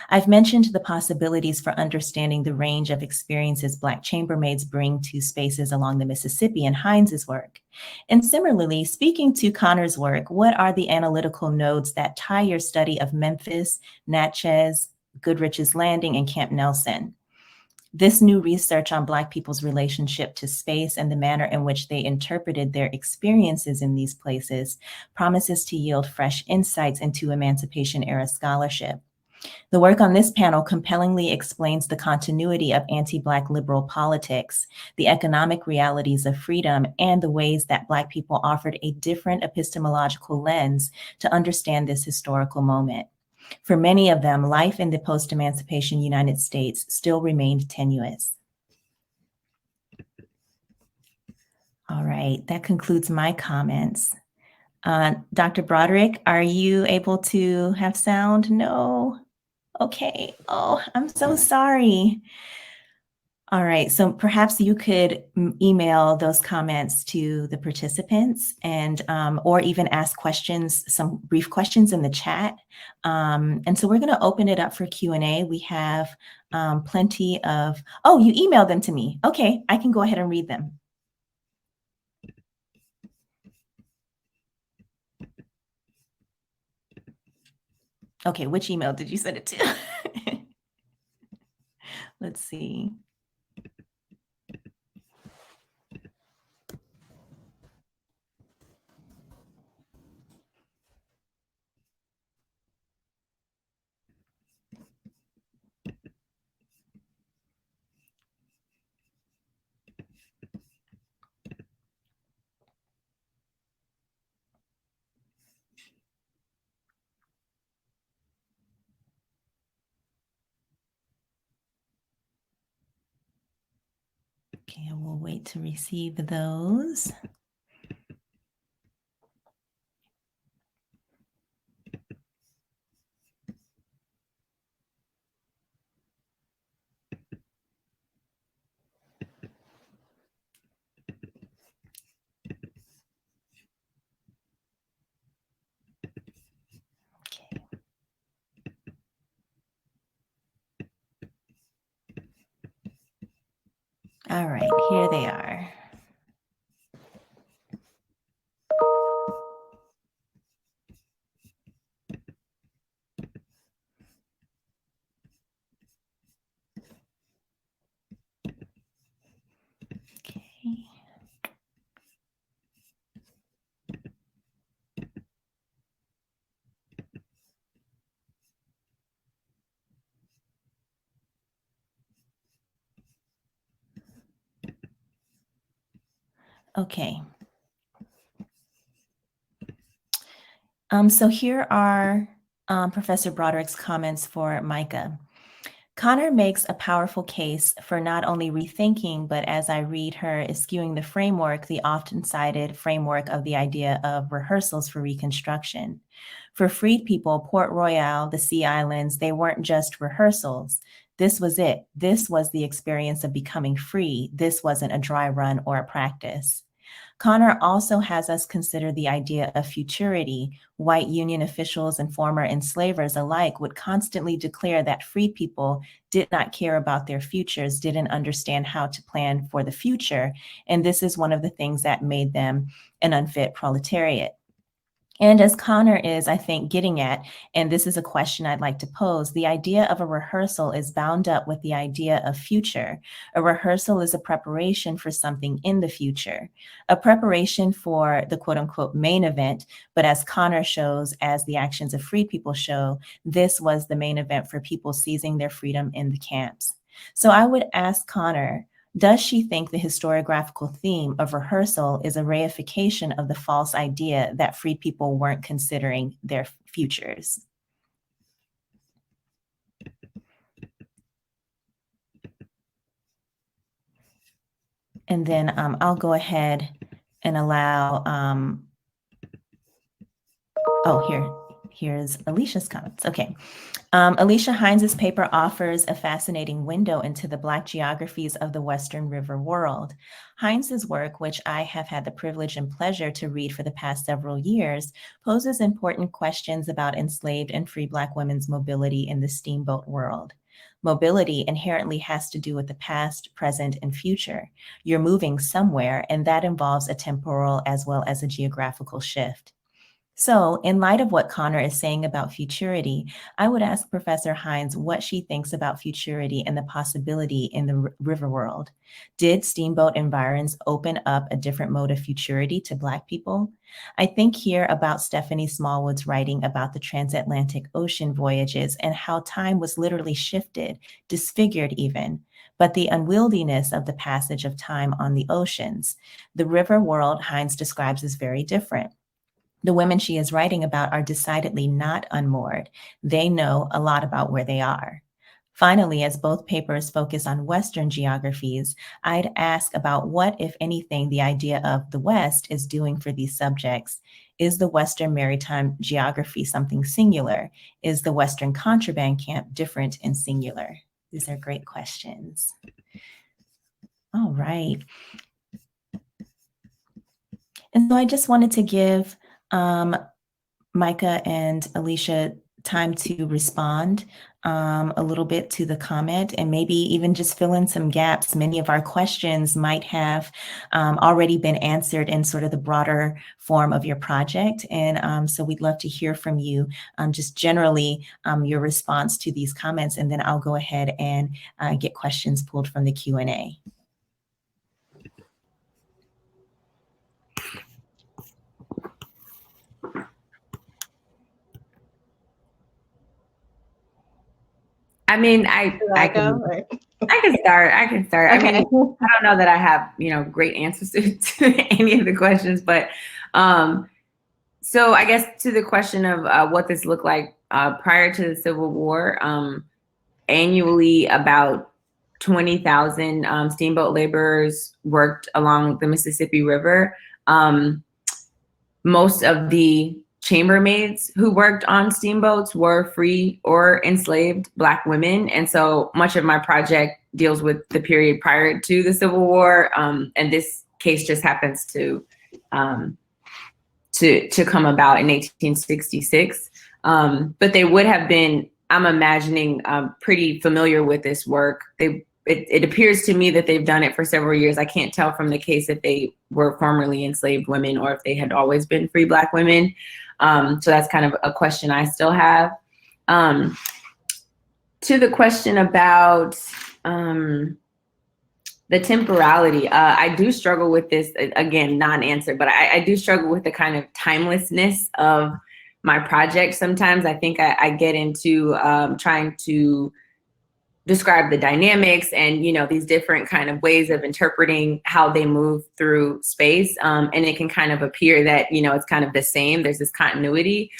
I've mentioned the possibilities for understanding the range of experiences Black chambermaids bring to spaces along the Mississippi in Hines's work. And similarly, speaking to Connor's work, what are the analytical nodes that tie your study of Memphis, Natchez, Goodrich's Landing, and Camp Nelson? This new research on Black people's relationship to space and the manner in which they interpreted their experiences in these places promises to yield fresh insights into Emancipation era scholarship. The work on this panel compellingly explains the continuity of anti-Black liberal politics, the economic realities of freedom, and the ways that Black people offered a different epistemological lens to understand this historical moment. For many of them, life in the post-emancipation United States still remained tenuous. All right, that concludes my comments. Dr. Broderick, are you able to have sound? No? Okay. Oh, I'm so sorry. All right, so perhaps you could email those comments to the participants and or even ask questions, some brief questions in the chat. And so we're going to open it up for Q&A. We have plenty of, oh, you emailed them to me. Okay, I can go ahead and read them. Okay, which email did you send it to? Let's see. Okay, and we'll wait to receive those. Okay. All right, here they are. Okay. Okay. So here are Professor Broderick's comments for Mycah. Connor makes a powerful case for not only rethinking, but as I read her, eschewing the framework, the often cited framework of the idea of rehearsals for reconstruction. For freed people, Port Royal, the Sea Islands, they weren't just rehearsals. This was it. This was the experience of becoming free. This wasn't a dry run or a practice. Connor also has us consider the idea of futurity. White Union officials and former enslavers alike would constantly declare that free people did not care about their futures, didn't understand how to plan for the future. And this is one of the things that made them an unfit proletariat. And as Connor is, I think, getting at, and this is a question I'd like to pose, the idea of a rehearsal is bound up with the idea of future. A rehearsal is a preparation for something in the future, a preparation for the quote unquote main event. But as Connor shows, as the actions of free people show, this was the main event for people seizing their freedom in the camps. So I would ask Connor, does she think the historiographical theme of rehearsal is a reification of the false idea that free people weren't considering their futures? And then I'll go ahead and allow, oh, here, here's Alisha's comments. Okay. Alisha Hines's paper offers a fascinating window into the Black geographies of the Western River world. Hines's work, which I have had the privilege and pleasure to read for the past several years, poses important questions about enslaved and free Black women's mobility in the steamboat world. Mobility inherently has to do with the past, present, and future. You're moving somewhere, and that involves a temporal as well as a geographical shift. So, in light of what Connor is saying about futurity, I would ask Professor Hines what she thinks about futurity and the possibility in the river world. Did steamboat environs open up a different mode of futurity to Black people? I think here about Stephanie Smallwood's writing about the transatlantic ocean voyages and how time was literally shifted, disfigured even, but the unwieldiness of the passage of time on the oceans. The river world Hines describes as very different. The women she is writing about are decidedly not unmoored. They know a lot about where they are. Finally, as both papers focus on Western geographies, I'd ask about what, if anything, the idea of the West is doing for these subjects. Is the Western maritime geography something singular? Is the Western contraband camp different and singular? These are great questions. All right. And so I just wanted to give Mycah and Alisha time to respond a little bit to the comment and maybe even just fill in some gaps. Many of our questions might have already been answered in sort of the broader form of your project. And so we'd love to hear from you, just generally your response to these comments, and then I'll go ahead and get questions pulled from the Q&A. I mean, I can start. Okay. I mean, I don't know that I have, great answers to any of the questions, but so I guess to the question of what this looked like prior to the Civil War, annually about 20,000 steamboat laborers worked along the Mississippi River. Most of the chambermaids who worked on steamboats were free or enslaved Black women. And so much of my project deals with the period prior to the Civil War. And this case just happens to come about in 1866. But they would have been, I'm imagining, pretty familiar with this work. It appears to me that they've done it for several years. I can't tell from the case if they were formerly enslaved women or if they had always been free Black women. So that's kind of a question I still have. To the question about the temporality, I do struggle with this, again, non-answer, but I do struggle with the kind of timelessness of my project. Sometimes I think I get into trying to describe the dynamics and, these different kind of ways of interpreting how they move through space. And it can kind of appear that, it's kind of the same. There's this continuity,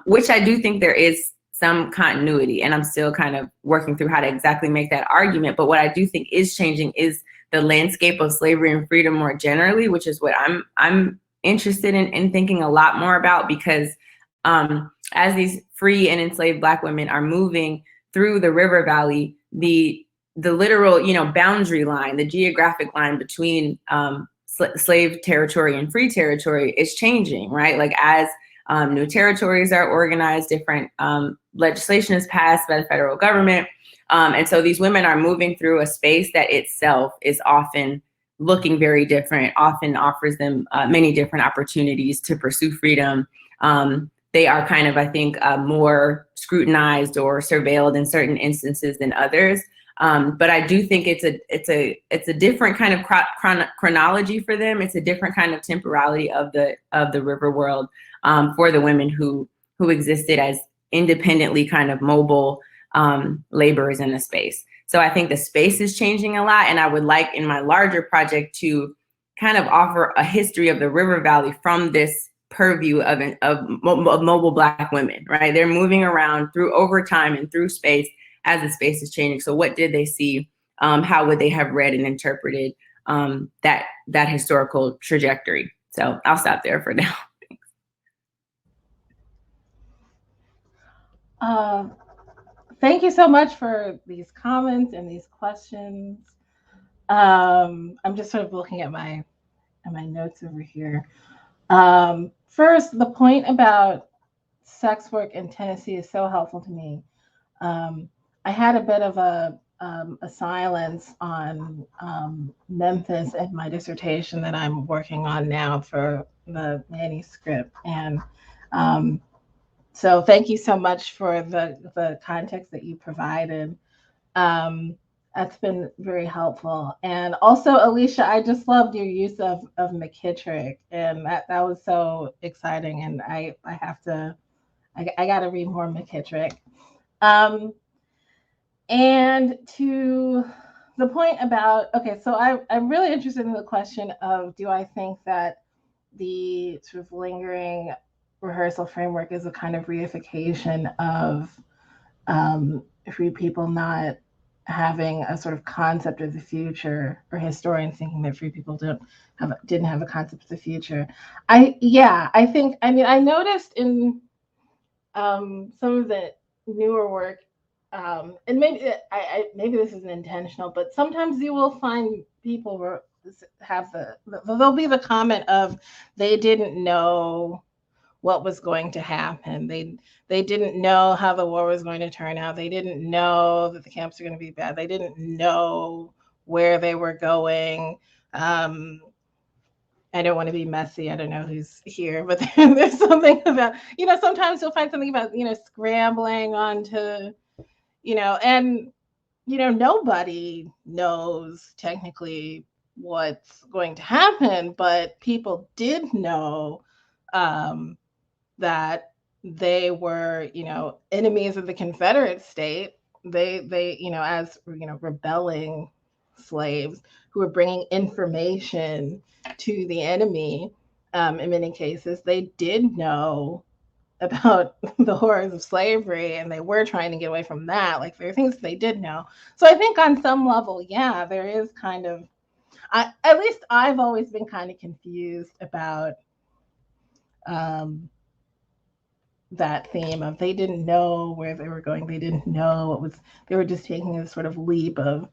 which I do think there is some continuity. And I'm still kind of working through how to exactly make that argument. But what I do think is changing is the landscape of slavery and freedom more generally, which is what I'm interested in thinking a lot more about, because as these free and enslaved Black women are moving through the river valley, the literal, boundary line, the geographic line between slave territory and free territory is changing, right? Like as new territories are organized, different legislation is passed by the federal government. And so these women are moving through a space that itself is often looking very different, often offers them many different opportunities to pursue freedom. They are kind of, I think, more scrutinized or surveilled in certain instances than others. But I do think it's a different kind of chronology for them. It's a different kind of temporality of the river world for the women who existed as independently kind of mobile laborers in the space. So I think the space is changing a lot, and I would like in my larger project to kind of offer a history of the river valley from this purview of mobile Black women, right? They're moving around over time and through space as the space is changing. So what did they see? How would they have read and interpreted that historical trajectory? So I'll stop there for now. Thank you so much for these comments and these questions. I'm just sort of looking at my notes over here. First, the point about sex work in Tennessee is so helpful to me. I had a bit of a silence on Memphis in my dissertation that I'm working on now for the manuscript. And so thank you so much for the context that you provided. That's been very helpful. And also, Alisha, I just loved your use of McKittrick, and that was so exciting. And I got to read more McKittrick. And to the point about, okay, so I'm really interested in the question of, do I think that the sort of lingering rehearsal framework is a kind of reification of free people not having a sort of concept of the future, or historians thinking that free people didn't have a concept of the future. I noticed in some of the newer work, and maybe maybe this isn't intentional, but sometimes you will find people have there'll be the comment of they didn't know what was going to happen. They didn't know how the war was going to turn out. They didn't know that the camps were going to be bad. They didn't know where they were going. I don't want to be messy. I don't know who's here, but there's something about, sometimes you'll find something about, scrambling onto, and, nobody knows technically what's going to happen, but people did know that they were, enemies of the Confederate state. They, as, rebelling slaves who were bringing information to the enemy. In many cases, they did know about the horrors of slavery, and they were trying to get away from that. Like, there are things they did know. So I think on some level, yeah, there is kind of, at least I've always been kind of confused about that theme of they didn't know where they were going. They didn't know they were just taking a sort of leap of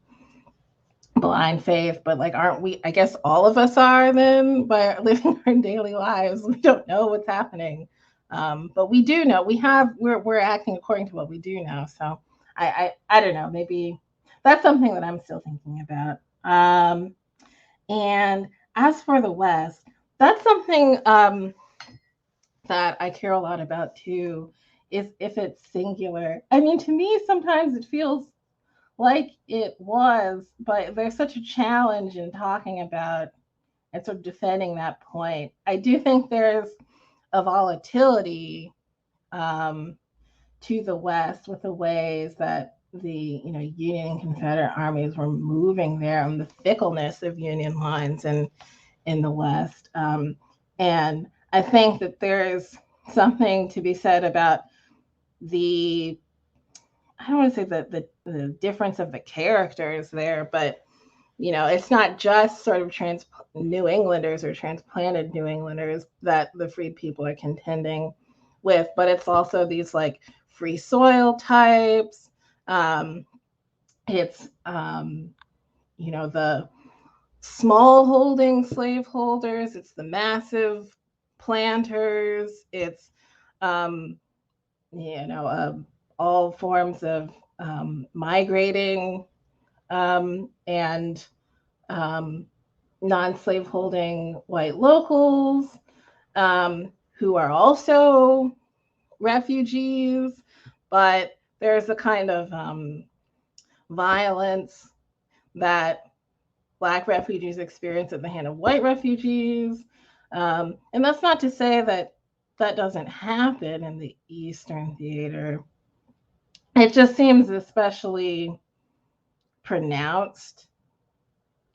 blind faith. But like, aren't we, I guess all of us are then, by living our daily lives. We don't know what's happening. But we do know, we're acting according to what we do know. So I don't know, maybe that's something that I'm still thinking about. And as for the West, that's something that I care a lot about too, is if it's singular. I mean, to me, sometimes it feels like it was, but there's such a challenge in talking about and sort of defending that point. I do think there's a volatility to the West with the ways that the Union and Confederate armies were moving there, and the fickleness of Union lines in the West. And I think that there's something to be said about I don't want to say the difference of the characters there, but it's not just sort of New Englanders or transplanted New Englanders that the freed people are contending with, but it's also these like free soil types. It's the small holding slaveholders. It's the massive planters. It's all forms of migrating and non-slaveholding white locals who are also refugees, but there's a kind of violence that Black refugees experience at the hand of white refugees. And that's not to say that doesn't happen in the Eastern theater. It just seems especially pronounced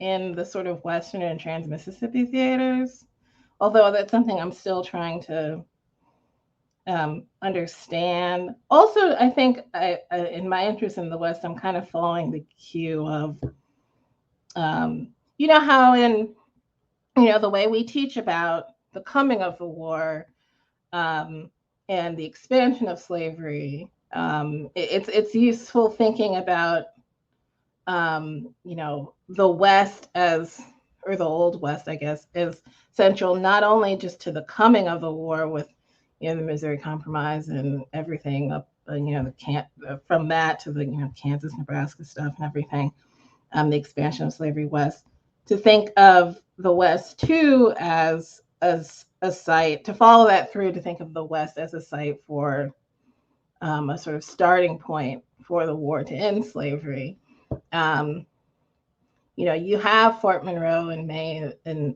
in the sort of Western and Trans-Mississippi theaters, although that's something I'm still trying to understand. Also, I think in my interest in the West, I'm kind of following the cue of, how in, the way we teach about the coming of the war and the expansion of slavery It's useful thinking about, you know, the West as, or the Old West, I guess, is central not only just to the coming of the war with, you know, the Missouri Compromise and everything up, you know, from that to the, you know, Kansas, Nebraska stuff and everything, the expansion of slavery west, to think of the West too as a site, to follow that through, to think of the West as a site for a sort of starting point for the war to end slavery. You know, you have Fort Monroe in May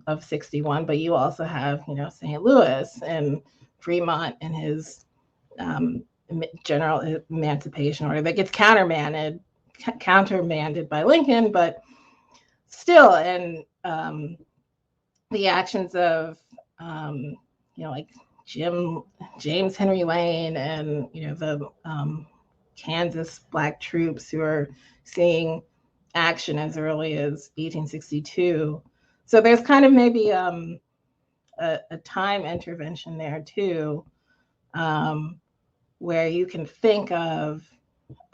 of 61, but you also have, you know, St. Louis and Fremont and his general emancipation order that gets countermanded by Lincoln, but still, and the actions of, you know, like James Henry Lane and, you know, the Kansas Black troops who are seeing action as early as 1862. So there's kind of maybe a time intervention there too, where you can think of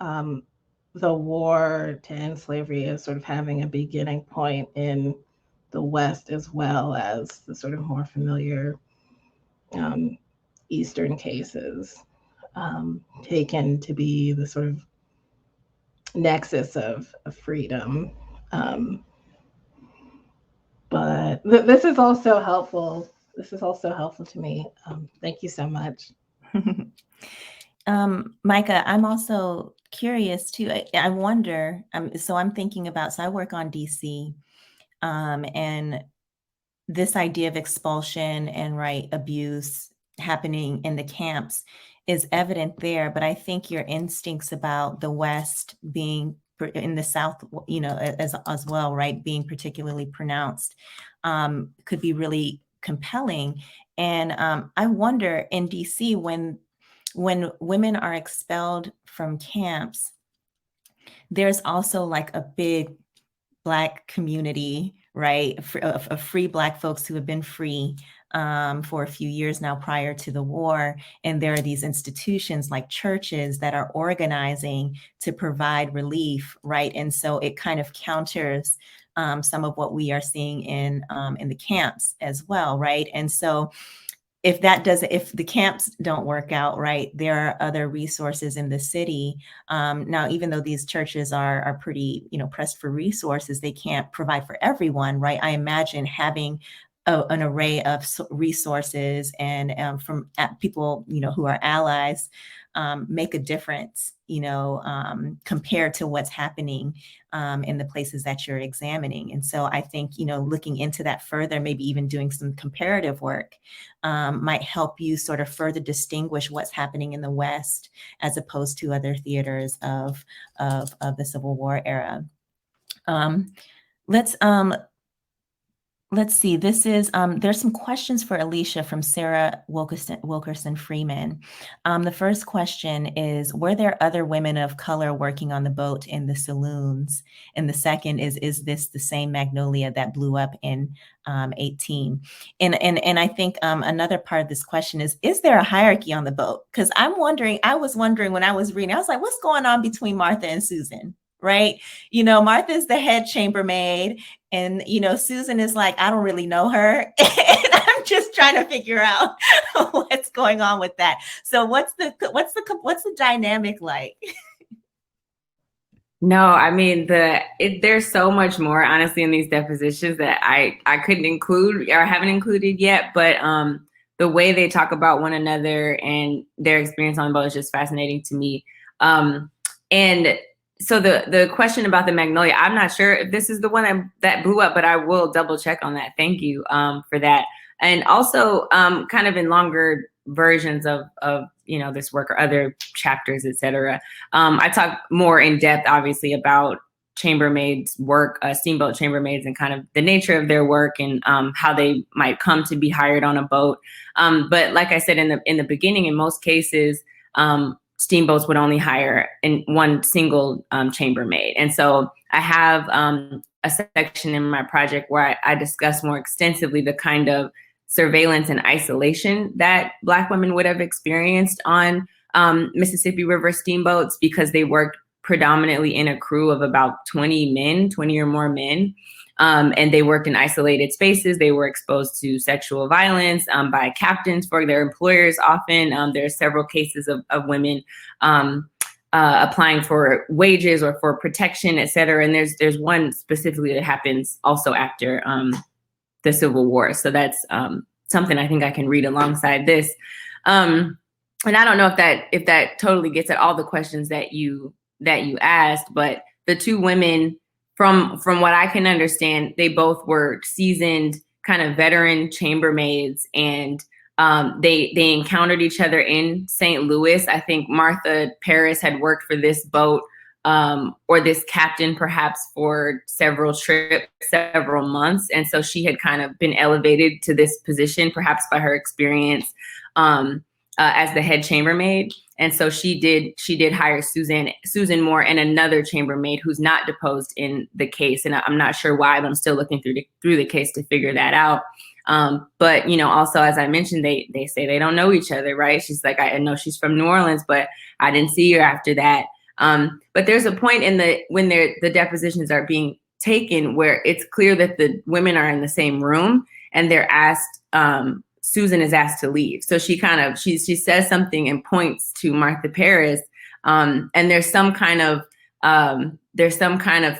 the war to end slavery as sort of having a beginning point in the West, as well as the sort of more familiar Eastern cases taken to be the sort of nexus of freedom. But this is also helpful. This is also helpful to me. Thank you so much. Mycah, I'm also curious too. I wonder, so I'm thinking about, so I work on DC, and this idea of expulsion and right abuse happening in the camps is evident there, but I think your instincts about the West being in the South, you know, as well, right, being particularly pronounced, could be really compelling. And I wonder in DC, when women are expelled from camps, there's also like a big Black community, right, of free Black folks who have been free for a few years now prior to the war. And there are these institutions like churches that are organizing to provide relief, right? And so it kind of counters some of what we are seeing in the camps as well, right? And so if the camps don't work out, right, there are other resources in the city. Now, even though these churches are pretty, you know, pressed for resources, they can't provide for everyone, right? I imagine having an array of resources and from people, you know, who are allies make a difference, you know, compared to what's happening in the places that you're examining. And so I think, you know, looking into that further, maybe even doing some comparative work might help you sort of further distinguish what's happening in the West as opposed to other theaters of the Civil War era. Let's see, this is, there's some questions for Alisha from Sarah Wilkerson Freeman. The first question is, were there other women of color working on the boat in the saloons? And the second is this the same Magnolia that blew up in 18? And I think another part of this question is there a hierarchy on the boat? Because I was wondering when I was reading, I was like, what's going on between Martha and Susan? Right? You know, Martha's the head chambermaid, and, you know, Susan is like, I don't really know her. And I'm just trying to figure out what's going on with that. So what's the dynamic like? No, I mean, there's so much more, honestly, in these depositions that I couldn't include or haven't included yet. But the way they talk about one another and their experience on the boat is just fascinating to me. And so the question about the Magnolia, I'm not sure if this is the one that blew up, but I will double check on that. Thank you for that. And also kind of in longer versions of you know, this work or other chapters, et cetera. I talk more in depth, obviously, about chambermaids' work, steamboat chambermaids, and kind of the nature of their work and how they might come to be hired on a boat. But like I said in the beginning, in most cases, steamboats would only hire in one single chambermaid. And so I have a section in my project where I discuss more extensively the kind of surveillance and isolation that Black women would have experienced on Mississippi River steamboats because they worked predominantly in a crew of about 20 men, 20 or more men. And they worked in isolated spaces. They were exposed to sexual violence by captains for their employers. Often there are several cases of women applying for wages or for protection, et cetera. And there's one specifically that happens also after the Civil War. So that's something I think I can read alongside this. And I don't know if that totally gets at all the questions that you asked, but the two women, from what I can understand, they both were seasoned kind of veteran chambermaids, and they encountered each other in St. Louis. I think Martha Paris had worked for this boat or this captain perhaps for several trips, several months. And so she had kind of been elevated to this position, perhaps by her experience as the head chambermaid. And so she did hire Susan Moore and another chambermaid who's not deposed in the case. And I'm not sure why, but I'm still looking through the case to figure that out. But, also, as I mentioned, they say they don't know each other, right? She's like, I know she's from New Orleans, but I didn't see her after that. But there's a point when the depositions are being taken where it's clear that the women are in the same room and they're asked, Susan is asked to leave. So she says something and points to Martha Paris. And there's some kind of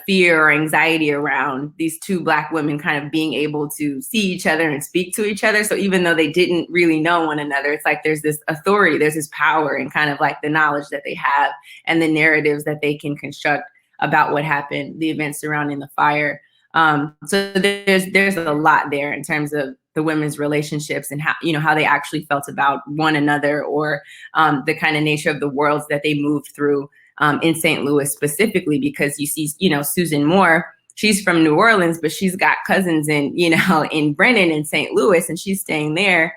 fear or anxiety around these two Black women kind of being able to see each other and speak to each other. So even though they didn't really know one another, it's like there's this authority, there's this power and kind of like the knowledge that they have and the narratives that they can construct about what happened, the events surrounding the fire. So there's a lot there in terms of the women's relationships and how they actually felt about one another, or the kind of nature of the worlds that they moved through in St. Louis specifically, because you see, Susan Moore, she's from New Orleans, but she's got cousins in Brennan and St. Louis, and she's staying there.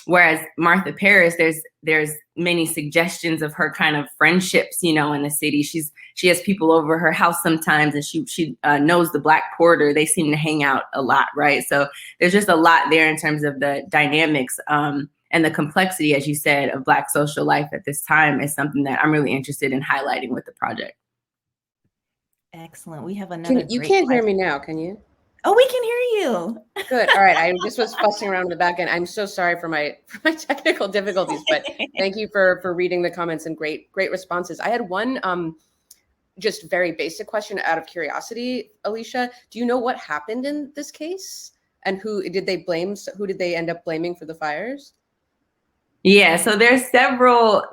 Whereas Martha Paris, there's many suggestions of her kind of friendships, in the city. She has people over her house sometimes, and she knows the Black porter. They seem to hang out a lot, right? So there's just a lot there in terms of the dynamics and the complexity, as you said, of Black social life at this time is something that I'm really interested in highlighting with the project. Excellent. We have another. You can't hear me now, can you? Oh, we can hear you. Good. All right. I just was fussing around in the back end. I'm so sorry for my technical difficulties, but thank you for reading the comments and great responses. I had one just very basic question out of curiosity, Alisha. Do you know what happened in this case? And who did they end up blaming for the fires? Yeah, so there's several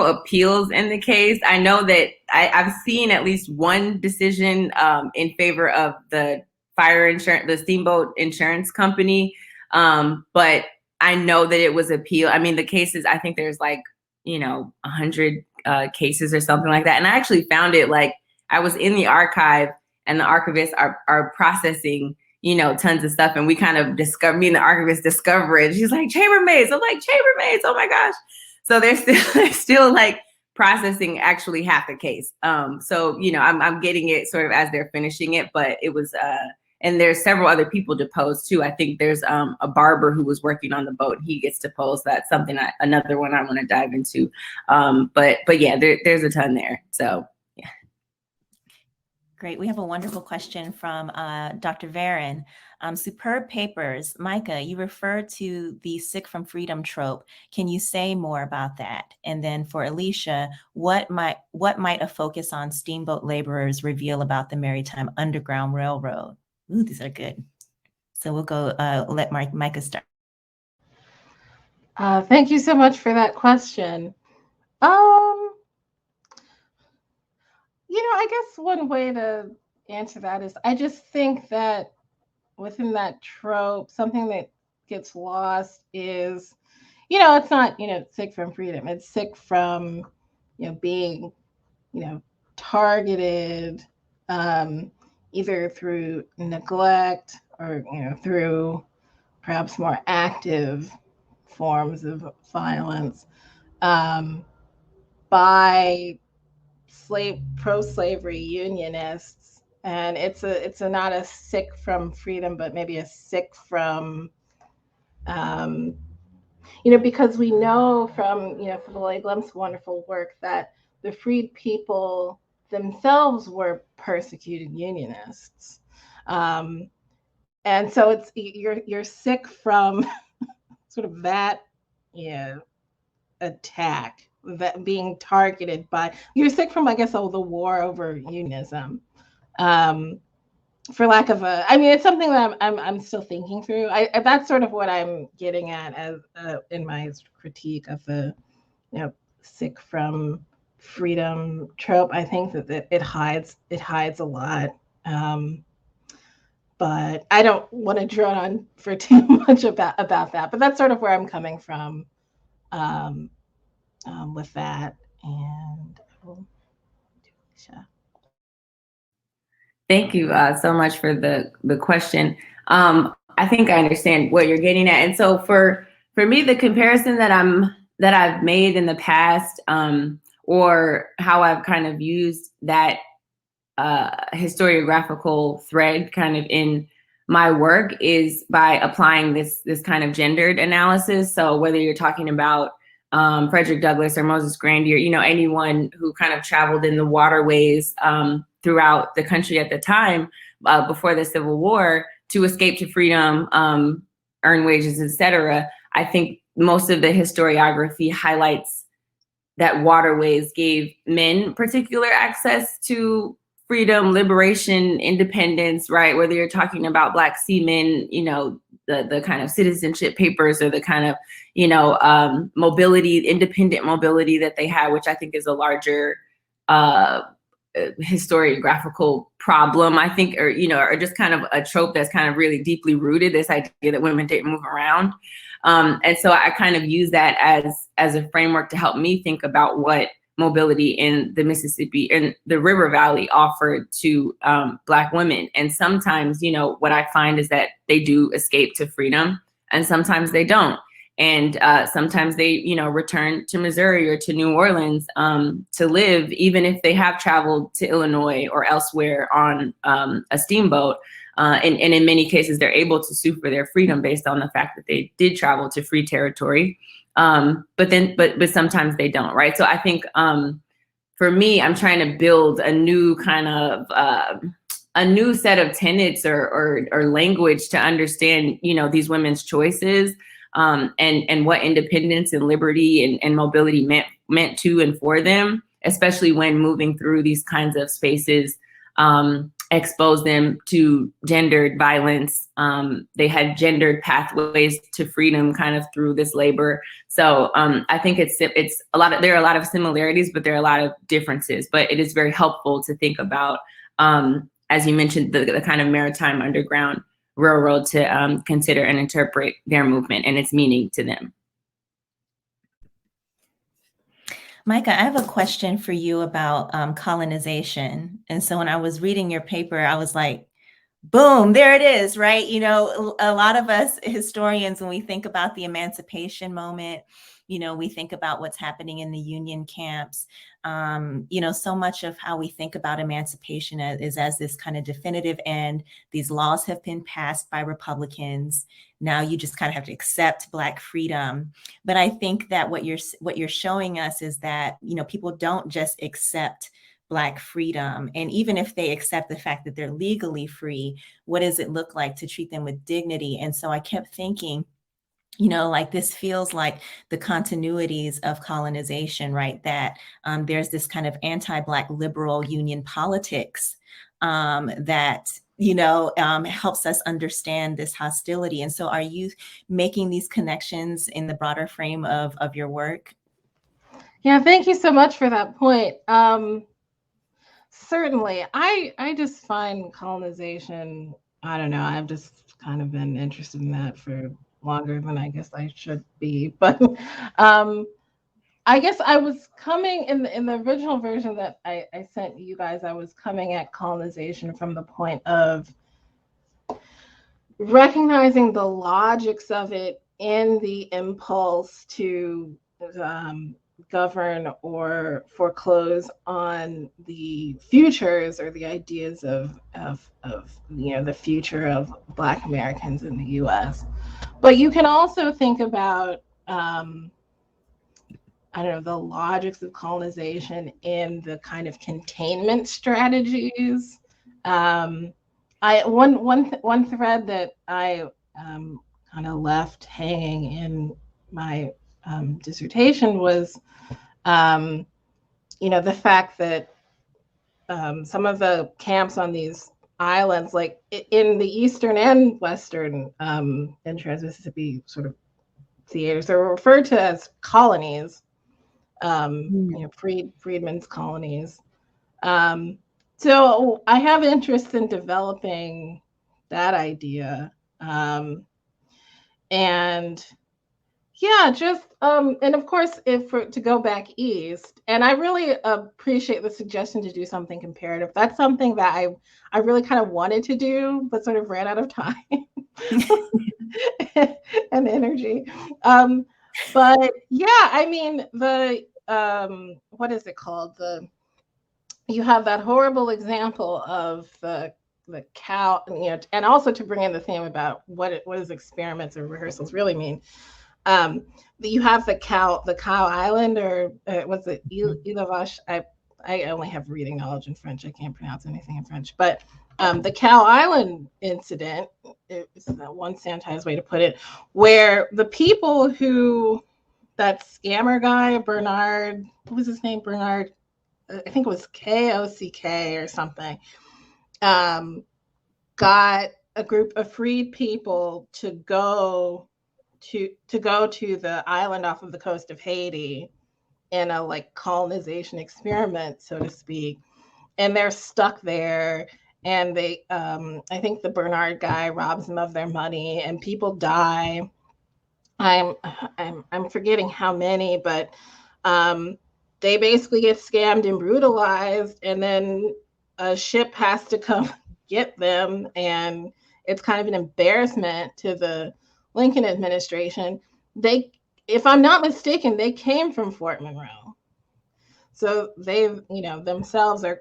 appeals in the case. I know that I've seen at least one decision in favor of the fire insurance, the steamboat insurance company. But I know that it was appealed. I mean, the cases, I think there's 100 cases or something like that. And I actually found it I was in the archive and the archivists are processing, tons of stuff. And we kind of me and the archivist discover it. She's like, chambermaids. I'm like, chambermaids. Oh my gosh. So they're still processing actually half the case. So, I'm getting it sort of as they're finishing it, but it was, and there's several other people deposed too. I think there's a barber who was working on the boat. He gets deposed. That's something another one I want to dive into. But yeah, there's a ton there. So yeah. Great. We have a wonderful question from Dr. Varon. Superb papers. Mycah, you referred to the sick from freedom trope. Can you say more about that? And then for Alisha, what might a focus on steamboat laborers reveal about the Maritime Underground Railroad? Ooh, these are good. So we'll go let Mycah start. Thank you so much for that question. I guess one way to answer that is I just think that within that trope, something that gets lost is, it's not, sick from freedom. It's sick from, being, targeted either through neglect or, through perhaps more active forms of violence by pro-slavery unionists. And it's not a sick from freedom, but maybe a sick from because we know from, Philip Glump's wonderful work that the freed people themselves were persecuted unionists. And so you're sick from sort of that, attack, that being targeted by, you're sick from, I guess, the war over unionism. For lack of it's something that I'm still thinking through. That's sort of what I'm getting at as in my critique of the, sick from freedom trope. I think that it hides a lot. But I don't want to drone on for too much about that. But that's sort of where I'm coming from with that. And Alisha. Thank you so much for the question. I think I understand what you're getting at. And so for me, the comparison that I've made in the past, or how I've kind of used that historiographical thread kind of in my work is by applying this kind of gendered analysis. So whether you're talking about Frederick Douglass or Moses Grandier, anyone who kind of traveled in the waterways throughout the country at the time before the Civil War to escape to freedom, earn wages, etc. I think most of the historiography highlights that waterways gave men particular access to freedom, liberation, independence, right? Whether you're talking about Black seamen, the kind of citizenship papers or the kind of, mobility, independent mobility that they had, which I think is a larger historiographical problem, I think, or just kind of a trope that's kind of really deeply rooted, this idea that women didn't move around. And so I kind of use that as a framework to help me think about what mobility in the Mississippi and the River Valley offered to Black women. And sometimes, what I find is that they do escape to freedom and sometimes they don't. And sometimes they, return to Missouri or to New Orleans to live, even if they have traveled to Illinois or elsewhere on a steamboat. And in many cases, they're able to sue for their freedom based on the fact that they did travel to free territory. But sometimes they don't, right? So I think for me, I'm trying to build a new kind of a new set of tenets or language to understand, these women's choices. And what independence and liberty and mobility meant to and for them, especially when moving through these kinds of spaces, expose them to gendered violence. They had gendered pathways to freedom kind of through this labor. So I think it's a lot of, there are a lot of similarities, but there are a lot of differences. But it is very helpful to think about, as you mentioned, the kind of maritime underground railroad to consider and interpret their movement and its meaning to them. Mycah, I have a question for you about colonization. And so when I was reading your paper, I was like, boom, there it is, right? A lot of us historians, when we think about the emancipation moment, we think about what's happening in the Union camps. So much of how we think about emancipation is as this kind of definitive end. These laws have been passed by Republicans. Now you just kind of have to accept Black freedom. But I think that what you're showing us is that, people don't just accept Black freedom. And even if they accept the fact that they're legally free, what does it look like to treat them with dignity? And so I kept thinking, this feels like the continuities of colonization, right? That there's this kind of anti-Black liberal union politics that, helps us understand this hostility. And so are you making these connections in the broader frame of your work? Yeah, thank you so much for that point. Certainly, I just find colonization, I don't know, I've just kind of been interested in that for longer than I guess I should be. But I guess I was coming in the original version that I sent you guys, I was coming at colonization from the point of recognizing the logics of it in the impulse to govern or foreclose on the futures or the ideas of the future of Black Americans in the US. But you can also think about I don't know, the logics of colonization and the kind of containment strategies. One thread that I kind of left hanging in my dissertation was, the fact that some of the camps on these islands, like in the eastern and western and Trans-Mississippi sort of theaters, are referred to as colonies. Freedmen's colonies. So I have interest in developing that idea. And yeah, just and of course, to go back east, and I really appreciate the suggestion to do something comparative. That's something that I really kind of wanted to do, but sort of ran out of time and energy. But yeah, I mean, the what is it called? You have that horrible example of the cow, and also to bring in the theme about what does experiments or rehearsals really mean. You have the cow island, or was it Ilavash? I only have reading knowledge in French. I can't pronounce anything in French, but the Cow Island incident is that one sanitized way to put it, where the people that scammer guy, Bernard, what was his name? Bernard, I think it was Kock or something, got a group of freed people to go to the island off of the coast of Haiti in a colonization experiment, so to speak. And they're stuck there. And they, I think the Bernard guy robs them of their money, and people die. I'm forgetting how many, but they basically get scammed and brutalized, and then a ship has to come get them, and it's kind of an embarrassment to the Lincoln administration. If I'm not mistaken, they came from Fort Monroe, so they themselves are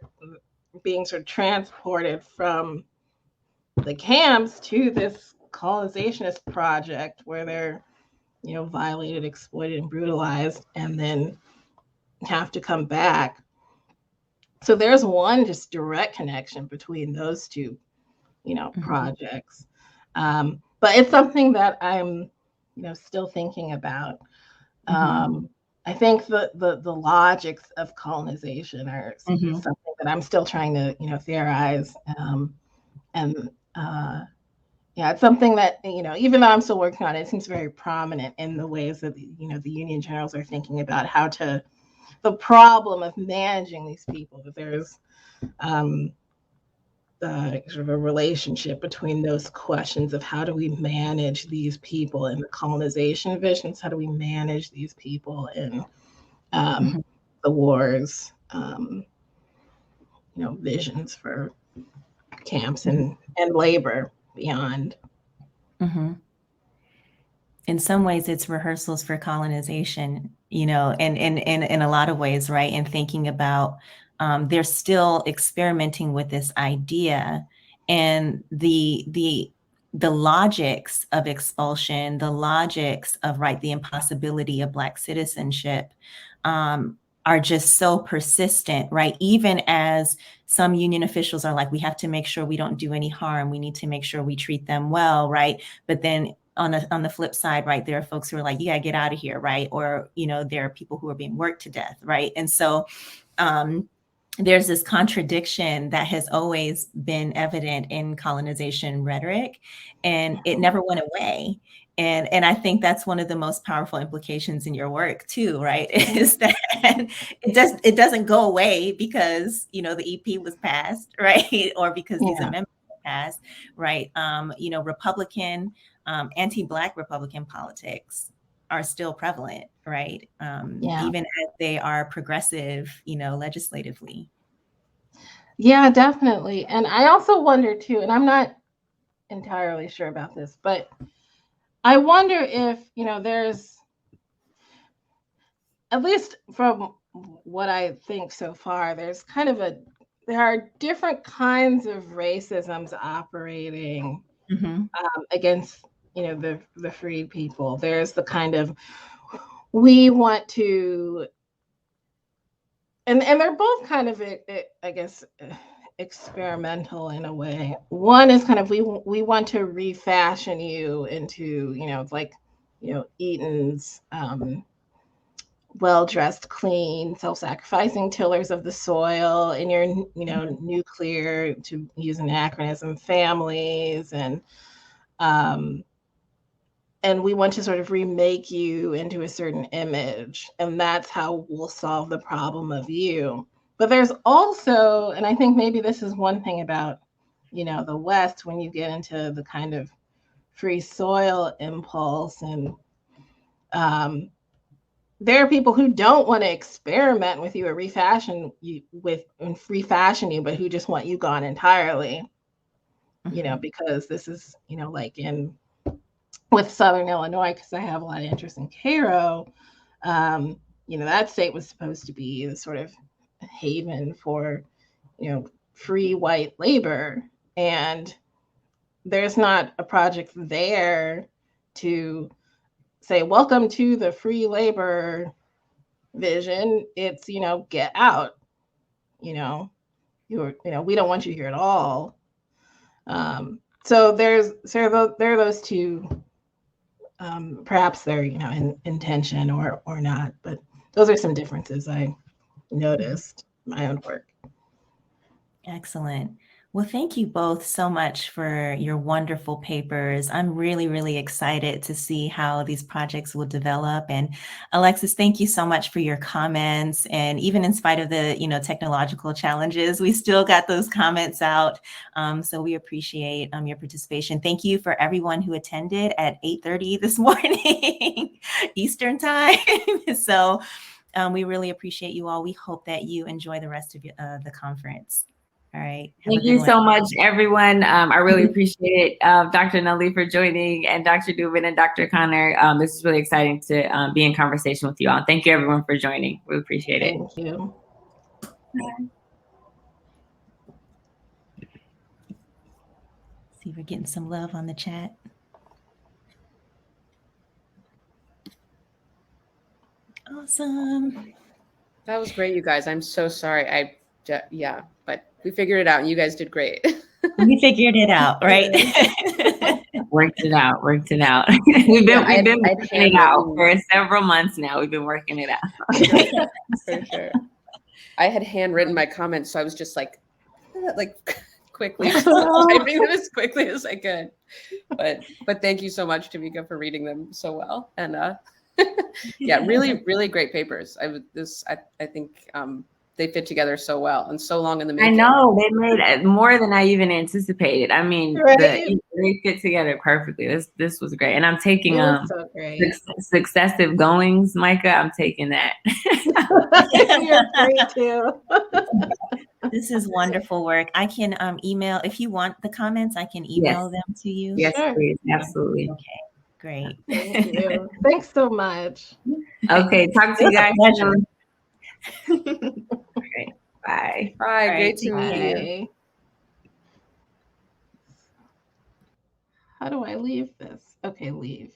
being sort of transported from the camps to this colonizationist project where they're violated, exploited, and brutalized, and then have to come back. So there's one just direct connection between those two, projects. But it's something that I'm, still thinking about. I think the logics of colonization are something that I'm still trying to, theorize. Yeah, it's something that, even though I'm still working on it, it seems very prominent in the ways that, the Union generals are thinking about the problem of managing these people, that there's sort of a relationship between those questions of how do we manage these people in the colonization visions, how do we manage these people in the wars, visions for camps and labor beyond. In some ways, it's rehearsals for colonization, and in a lot of ways, right? And thinking about they're still experimenting with this idea, and the logics of expulsion, the logics of the impossibility of Black citizenship are just so persistent, right? Even as some Union officials are like, we have to make sure we don't do any harm. We need to make sure we treat them well, right? But then on the flip side, right, there are folks who are like, you gotta get out of here, right? Or, there are people who are being worked to death, right? And so there's this contradiction that has always been evident in colonization rhetoric, and it never went away. And I think that's one of the most powerful implications in your work too, right? Is that it doesn't go away because the EP was passed, right? Or because these amendments were passed, right? Republican, anti-Black Republican politics are still prevalent, right? Even as they are progressive, legislatively. Yeah, definitely. And I also wonder too, and I'm not entirely sure about this, but I wonder if, there's, at least from what I think so far, there's kind of there are different kinds of racisms operating against, the freed people. There's the kind of we want to, and they're both kind of, I guess, experimental in a way. One is kind of, we want to refashion you into, like, Eaton's well-dressed, clean, self-sacrificing tillers of the soil, and your, nuclear, to use an anachronism, families, and we want to sort of remake you into a certain image, and that's how we'll solve the problem of you. But there's also, and I think maybe this is one thing about, the West, when you get into the kind of free soil impulse, and there are people who don't want to experiment with you or refashion you, but who just want you gone entirely, because this is, like with Southern Illinois, because I have a lot of interest in Cairo, that state was supposed to be the sort of haven for, free white labor. And there's not a project there to say, welcome to the free labor vision. It's, get out, we don't want you here at all. So there are those two. Perhaps they're, in intention or not, but those are some differences I noticed in my own work. Excellent. Well, thank you both so much for your wonderful papers. I'm really, really excited to see how these projects will develop. And Alexis, thank you so much for your comments. And even in spite of the, technological challenges, we still got those comments out. So we appreciate your participation. Thank you for everyone who attended at 8:30 this morning, Eastern time. So we really appreciate you all. We hope that you enjoy the rest of the conference. All right. Thank you so much, everyone. I really appreciate it, Dr. Nunley, for joining, and Dr. Dubin and Dr. Connor. This is really exciting to be in conversation with you all. Thank you, everyone, for joining. We appreciate it. Thank you. See, we're getting some love on the chat. Awesome. That was great, you guys. I'm so sorry. But we figured it out, and you guys did great. We figured it out, right? Worked it out. We've been working it out for several months now. We've been working it out. For sure. I had handwritten my comments, so I was just like quickly typing them as quickly as I could. But thank you so much, Tamika, for reading them so well. And really, really great papers. I think they fit together so well and so long in the making. I know, they made more than I even anticipated. I mean, Right? they fit together perfectly. This was great. And I'm taking So great. successive goings, Mycah. I'm taking that. You're great too. This is wonderful work. I can email, if you want the comments, I can email them to you. Yes, Sure. please. Absolutely. Okay, great. Thank you. Thanks so much. Okay, talk to you guys soon. Great. Bye. Bye. All Great right, to meet you. How do I leave this? Okay, leave.